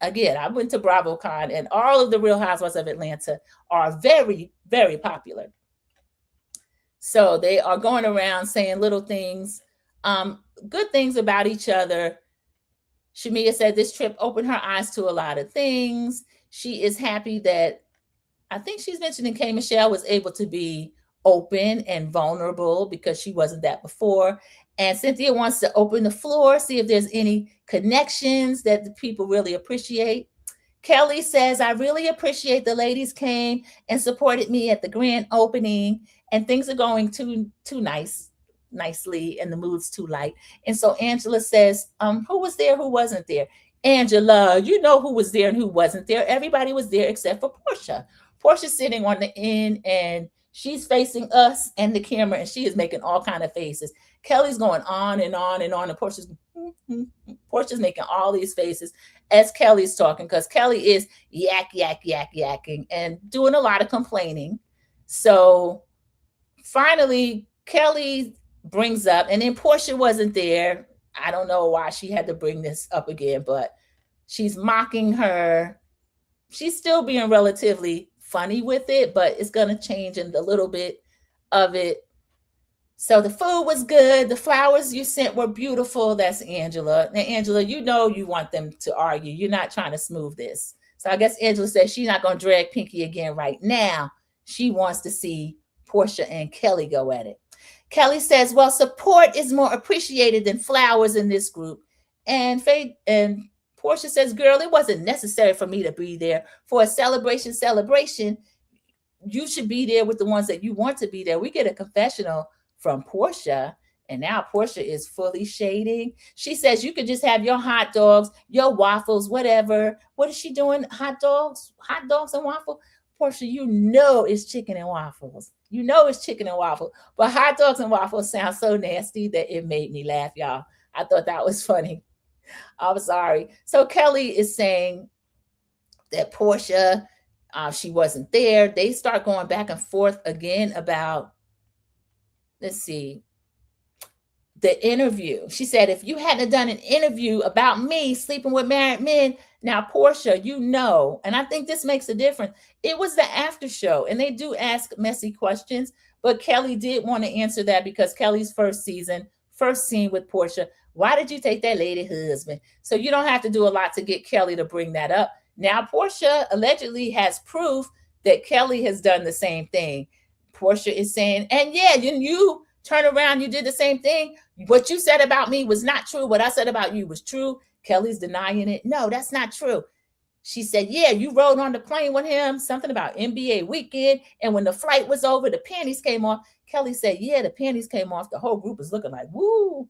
Again, I went to BravoCon, and all of the Real Housewives of Atlanta are very, very popular. So they are going around saying little things, good things about each other. Shamia said this trip opened her eyes to a lot of things. She is happy that, I think she's mentioning K. Michelle was able to be open and vulnerable because she wasn't that before. And Cynthia wants to open the floor, see if there's any connections that the people really appreciate. Kelly says, I really appreciate the ladies came and supported me at the grand opening, and things are going too nicely, and the mood's too light. And so Angela says, who was there, who wasn't there? Angela, you know who was there and who wasn't there. Everybody was there except for Portia. Portia's sitting on the end, and she's facing us and the camera, and she is making all kind of faces. Kelly's going on and on and on, and Portia's making all these faces as Kelly's talking, because Kelly is yakking and doing a lot of complaining. So finally, Kelly brings up, and then Portia wasn't there. I don't know why she had to bring this up again, but she's mocking her. She's still being relatively funny with it, but it's going to change in a little bit of it. So the food was good. The flowers you sent were beautiful. That's Angela. Now, Angela, you know you want them to argue. You're not trying to smooth this. So I guess Angela says she's not going to drag Pinky again right now. She wants to see Portia and Kelly go at it. Kelly says, well, support is more appreciated than flowers in this group. And Portia says, girl, it wasn't necessary for me to be there. For a celebration, you should be there with the ones that you want to be there. We get a confessional from Portia, and now Portia is fully shading. She says you could just have your hot dogs, your waffles, whatever. What is she doing? Hot dogs and waffle? Portia, you know it's chicken and waffles. You know it's chicken and waffles. But hot dogs and waffles sound so nasty that it made me laugh, y'all. I thought that was funny. I'm sorry. So Kelly is saying that Portia, she wasn't there. They start going back and forth again about, let's see, the interview. She said, if you hadn't done an interview about me sleeping with married men, now Portia, you know, and I think this makes a difference. It was the after show, and they do ask messy questions, but Kelly did want to answer that because Kelly's first scene with Portia, why did you take that lady husband? So you don't have to do a lot to get Kelly to bring that up. Now Portia allegedly has proof that Kelly has done the same thing. Portia is saying, and yeah, you turn around, you did the same thing. What you said about me was not true. What I said about you was true. Kelly's denying it. No, that's not true. She said, yeah, you rode on the plane with him, something about NBA weekend. And when the flight was over, the panties came off. Kelly said, yeah, the panties came off. The whole group was looking like, woo.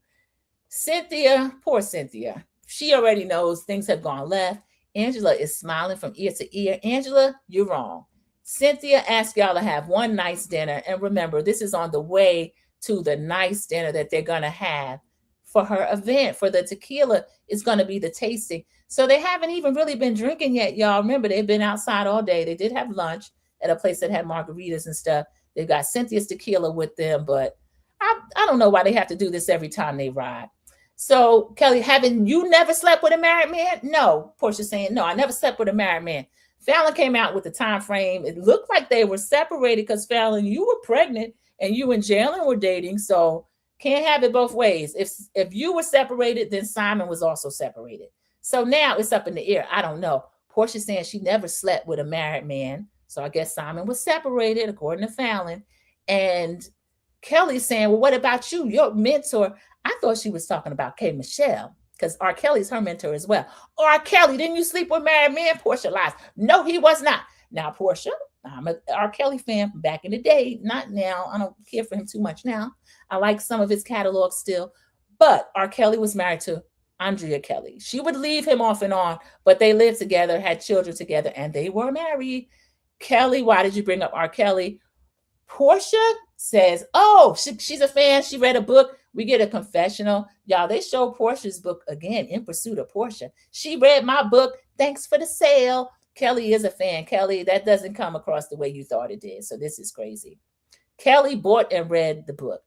Cynthia, poor Cynthia. She already knows things have gone left. Angela is smiling from ear to ear. Angela, you're wrong. Cynthia asked y'all to have one nice dinner. And remember, this is on the way to the nice dinner that they're going to have for her event. For the tequila, it's going to be the tasting. So they haven't even really been drinking yet, y'all. Remember, they've been outside all day. They did have lunch at a place that had margaritas and stuff. They've got Cynthia's tequila with them, but I don't know why they have to do this every time they ride. So, Kelly, haven't you never slept with a married man? No. Portia's saying, no, I never slept with a married man. Fallon came out with the time frame. It looked like they were separated because, Fallon, you were pregnant and you and Jalen were dating. So can't have it both ways. If you were separated, then Simon was also separated. So now it's up in the air. I don't know. Portia's saying she never slept with a married man. So I guess Simon was separated, according to Fallon. And Kelly's saying, well, what about you? Your mentor. I thought she was talking about K. Michelle because R. Kelly's her mentor as well. R. Kelly, didn't you sleep with married men? Portia lies. No, he was not. Now, Portia, I'm a R. Kelly fan from back in the day. Not now. I don't care for him too much now. I like some of his catalog still. But R. Kelly was married to Andrea Kelly. She would leave him off and on, but they lived together, had children together, and they were married. Kelly, why did you bring up R. Kelly? Portia says, oh, she's a fan. She read a book. We get a confessional. Y'all, they show Portia's book again, In Pursuit of Portia. She read my book. Thanks for the sale. Kelly is a fan. Kelly, that doesn't come across the way you thought it did. So this is crazy. Kelly bought and read the book.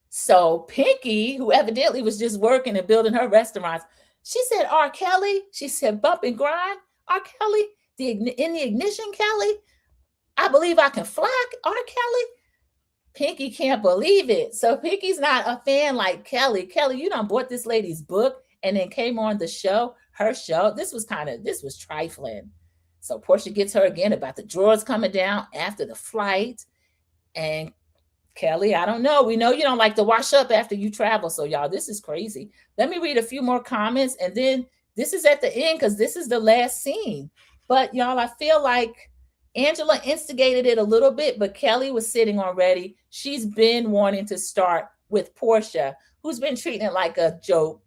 So Pinky, who evidently was just working and building her restaurants, she said, R. Kelly, she said, bump and grind. R. Kelly, in the ignition, Kelly, I believe I can fly, R. Kelly. Pinky can't believe it. So Pinky's not a fan like Kelly. Kelly, you done bought this lady's book and then came on the show, her show. This was trifling. So Portia gets her again about the drawers coming down after the flight. And Kelly, I don't know. We know you don't like to wash up after you travel. So y'all, this is crazy. Let me read a few more comments. And then this is at the end because this is the last scene. But y'all, I feel like Angela instigated it a little bit, but Kelly was sitting already. She's been wanting to start with Portia, who's been treating it like a joke.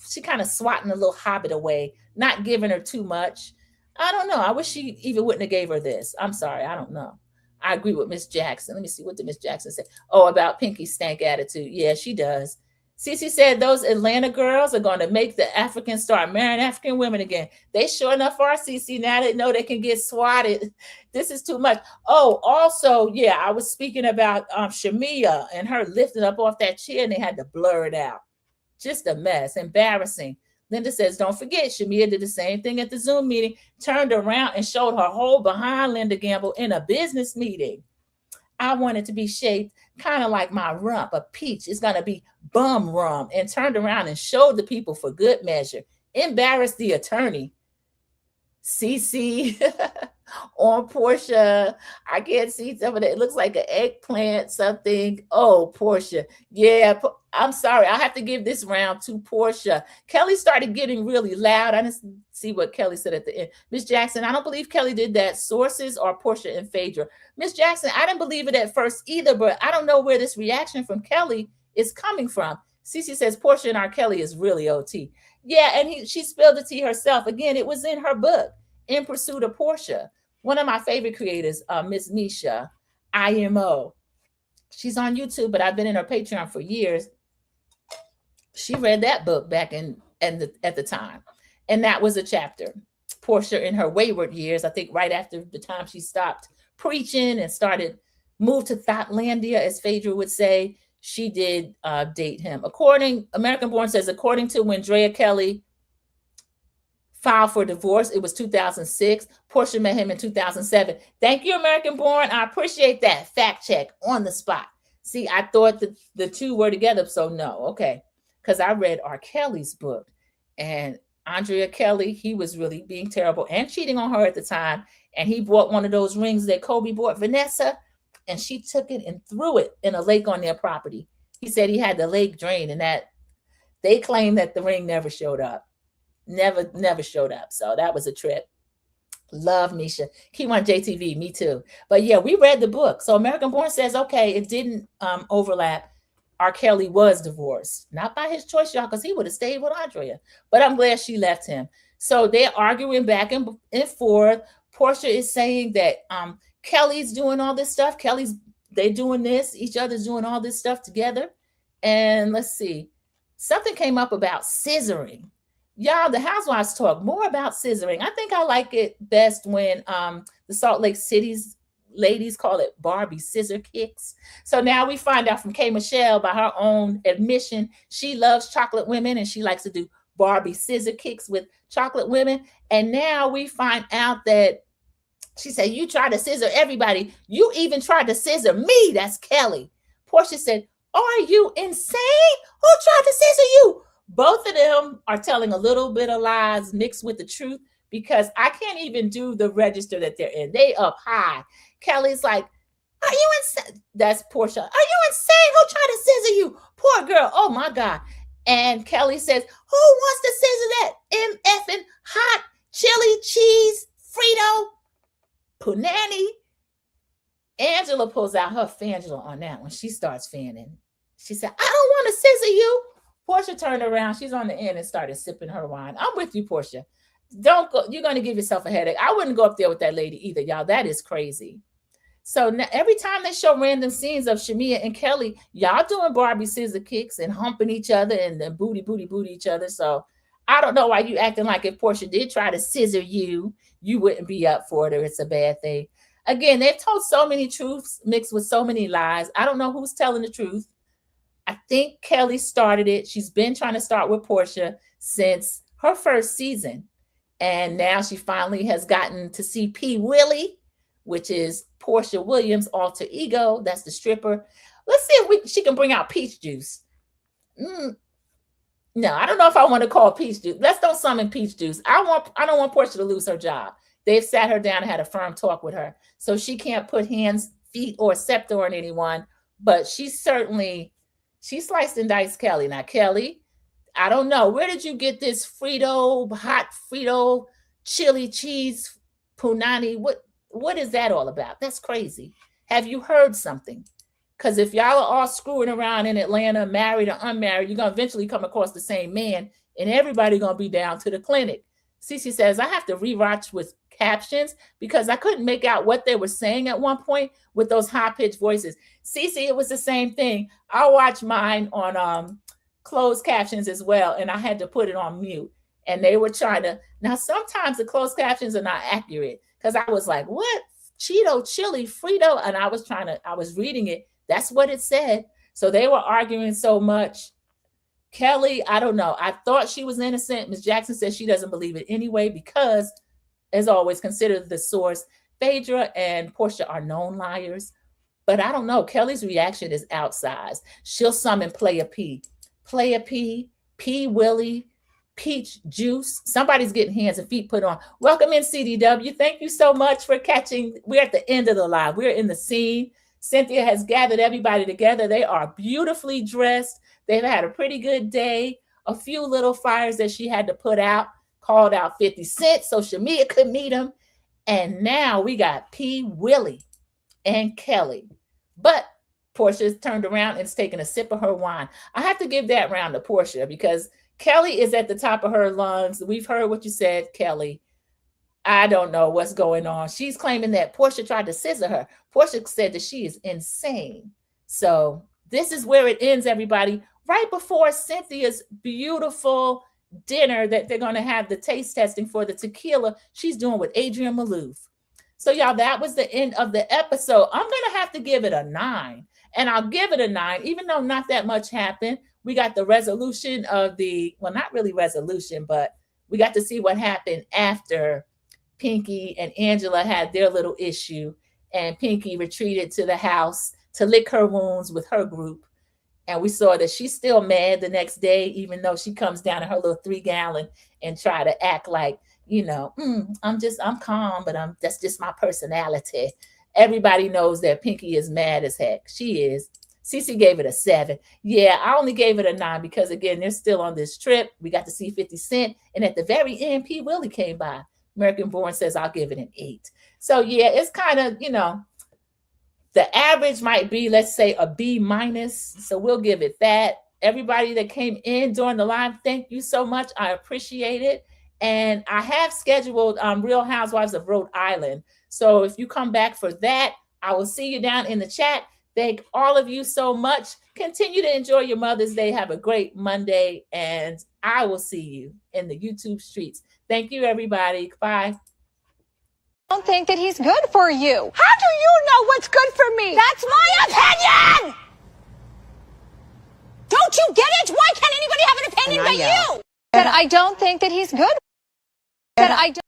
She kind of swatting a little hobbit away, not giving her too much. I don't know. I wish she even wouldn't have gave her this. I'm sorry. I don't know. I agree with Miss Jackson. Let me see. What did Miss Jackson say? Oh, about Pinky's stank attitude. Yeah, she does. Cece said those Atlanta girls are going to make the Africans start marrying African women again. They sure enough are, Cece. Now they know they can get swatted. This is too much. Oh, also, yeah, I was speaking about Shamia and her lifting up off that chair and they had to blur it out. Just a mess. Embarrassing. Linda says, don't forget, Shamia did the same thing at the Zoom meeting, turned around and showed her whole behind Linda Gamble in a business meeting. I want it to be shaped kind of like my rump, a peach. It's going to be bum rum, and turned around and showed the people for good measure. Embarrassed the attorney. Cece on Portia. I can't see some of that. It looks like an eggplant, something. Oh, Portia. Yeah, I'm sorry. I have to give this round to Portia. Kelly started getting really loud. I didn't see what Kelly said at the end. Miss Jackson, I don't believe Kelly did that. Sources are Portia and Phaedra. Miss Jackson, I didn't believe it at first either, but I don't know where this reaction from Kelly is coming from. Cece says Portia and R. Kelly is really OT. Yeah, and she spilled the tea herself. Again, it was in her book, In Pursuit of Portia. One of my favorite creators, Miss Misha, IMO. She's on YouTube, but I've been in her Patreon for years. She read that book back at the time. And that was a chapter. Portia in her wayward years, I think right after the time she stopped preaching and moved to Thoughtlandia, as Phaedra would say, she did date him. American Born says, according to when Drea Kelly filed for divorce, it was 2006. Portia met him in 2007. Thank you, American Born. I appreciate that. Fact check on the spot. See, I thought the two were together, so no. Okay. Because I read R. Kelly's book, and Andrea Kelly, he was really being terrible and cheating on her at the time. And he bought one of those rings that Kobe bought Vanessa, and she took it and threw it in a lake on their property. He said he had the lake drained, and that they claim that the ring never showed up. never showed up. So that was a trip. Love Misha. Keep on JTV. Me too. But yeah, we read the book. So American Born says, okay, it didn't overlap. R. Kelly was divorced, not by his choice, y'all, because he would have stayed with Andrea. But I'm glad she left him. So they're arguing back and forth. Portia is saying that Kelly's doing all this stuff. They doing this. Each other's doing all this stuff together. And let's see. Something came up about scissoring. Y'all, the Housewives talk more about scissoring. I think I like it best when the Salt Lake City's ladies call it Barbie scissor kicks. So now we find out from K. Michelle, by her own admission, she loves chocolate women and she likes to do Barbie scissor kicks with chocolate women. And now we find out that she said, you tried to scissor everybody. You even tried to scissor me. That's Kelly. Portia said, are you insane? Who tried to scissor you? Both of them are telling a little bit of lies mixed with the truth, because I can't even do the register that they're in. They up high. Kelly's like, are you insane? That's Portia. Are you insane? Who tried to scissor you? Poor girl. Oh my God. And Kelly says, who wants to scissor that MFing hot chili cheese Frito punani? Angela pulls out her fangela on that when she starts fanning. She said, I don't want to scissor you. Portia turned around. She's on the end and started sipping her wine. I'm with you, Portia. Don't go. You're going to give yourself a headache. I wouldn't go up there with that lady either, y'all. That is crazy. So now, every time they show random scenes of Shamia and Kelly, y'all doing Barbie scissor kicks and humping each other and then booty each other. So I don't know why you acting like if Portia did try to scissor you, you wouldn't be up for it or it's a bad thing. Again, they've told so many truths mixed with so many lies. I don't know who's telling the truth. I think Kelly started it. She's been trying to start with Portia since her first season. And now she finally has gotten to see P Willy, which is Portia Williams' alter ego. That's the stripper. Let's see if she can bring out peach juice. No, I don't know if I want to call peach juice. Let's don't summon peach juice. I don't want Portia to lose her job. They've sat her down and had a firm talk with her. So she can't put hands, feet, or scepter on anyone. But she sliced and diced Kelly. Now, Kelly, I don't know. Where did you get this hot Frito, chili cheese, punani? What is that all about? That's crazy. Have you heard something? Because if y'all are all screwing around in Atlanta, married or unmarried, you're going to eventually come across the same man, and everybody going to be down to the clinic. Cece says, I have to rewatch with captions because I couldn't make out what they were saying at one point with those high-pitched voices. Cece, it was the same thing. I watched mine on closed captions as well, and I had to put it on mute. And they were trying to, now sometimes the closed captions are not accurate because I was like, what? Cheeto, chili, Frito? And I was reading it. That's what it said. So they were arguing so much. Kelly, I don't know. I thought she was innocent. Ms. Jackson says she doesn't believe it anyway because, as always, consider the source. Phaedra and Portia are known liars. But I don't know. Kelly's reaction is outsized. She'll summon Player P. Player P, P Willy, Peach Juice. Somebody's getting hands and feet put on. Welcome in, CDW. Thank you so much for catching. We're at the end of the live. We're in the scene. Cynthia has gathered everybody together. They are beautifully dressed. They've had a pretty good day. A few little fires that she had to put out, called out 50 Cent so Shamia could meet him. And now we got P Willy and Kelly. But Portia's turned around and is taking a sip of her wine. I have to give that round to Portia because Kelly is at the top of her lungs. We've heard what you said, Kelly. I don't know what's going on. She's claiming that Portia tried to scissor her. Portia said that she is insane. So this is where it ends, everybody. Right before Cynthia's beautiful dinner that they're going to have the taste testing for the tequila she's doing with Adrian Malouf. So y'all, that was the end of the episode. I'm going to have to give it a 9. And I'll give it a 9, even though not that much happened. We got the resolution of well, not really resolution, but we got to see what happened after Pinky and Angela had their little issue. And Pinky retreated to the house to lick her wounds with her group. And we saw that she's still mad the next day, even though she comes down in her little 3-gallon and try to act like, I'm calm, but that's just my personality. Everybody knows that Pinky is mad as heck. She is. Cece gave it a 7. Yeah, I only gave it a 9 because, again, they're still on this trip. We got to see 50 Cent. And at the very end, P Willy came by. American Born says, I'll give it an 8. So, yeah, it's kind of, the average might be, let's say, a B minus. So we'll give it that. Everybody that came in during the live, thank you so much. I appreciate it. And I have scheduled Real Housewives of Rhode Island. So if you come back for that, I will see you down in the chat. Thank all of you so much. Continue to enjoy your Mother's Day. Have a great Monday. And I will see you in the YouTube streets. Thank you, everybody. Bye. I don't think that he's good for you. How do you know what's good for me? That's my opinion! Don't you get it? Why can't anybody have an opinion but you? That I don't think that he's good. That I don't.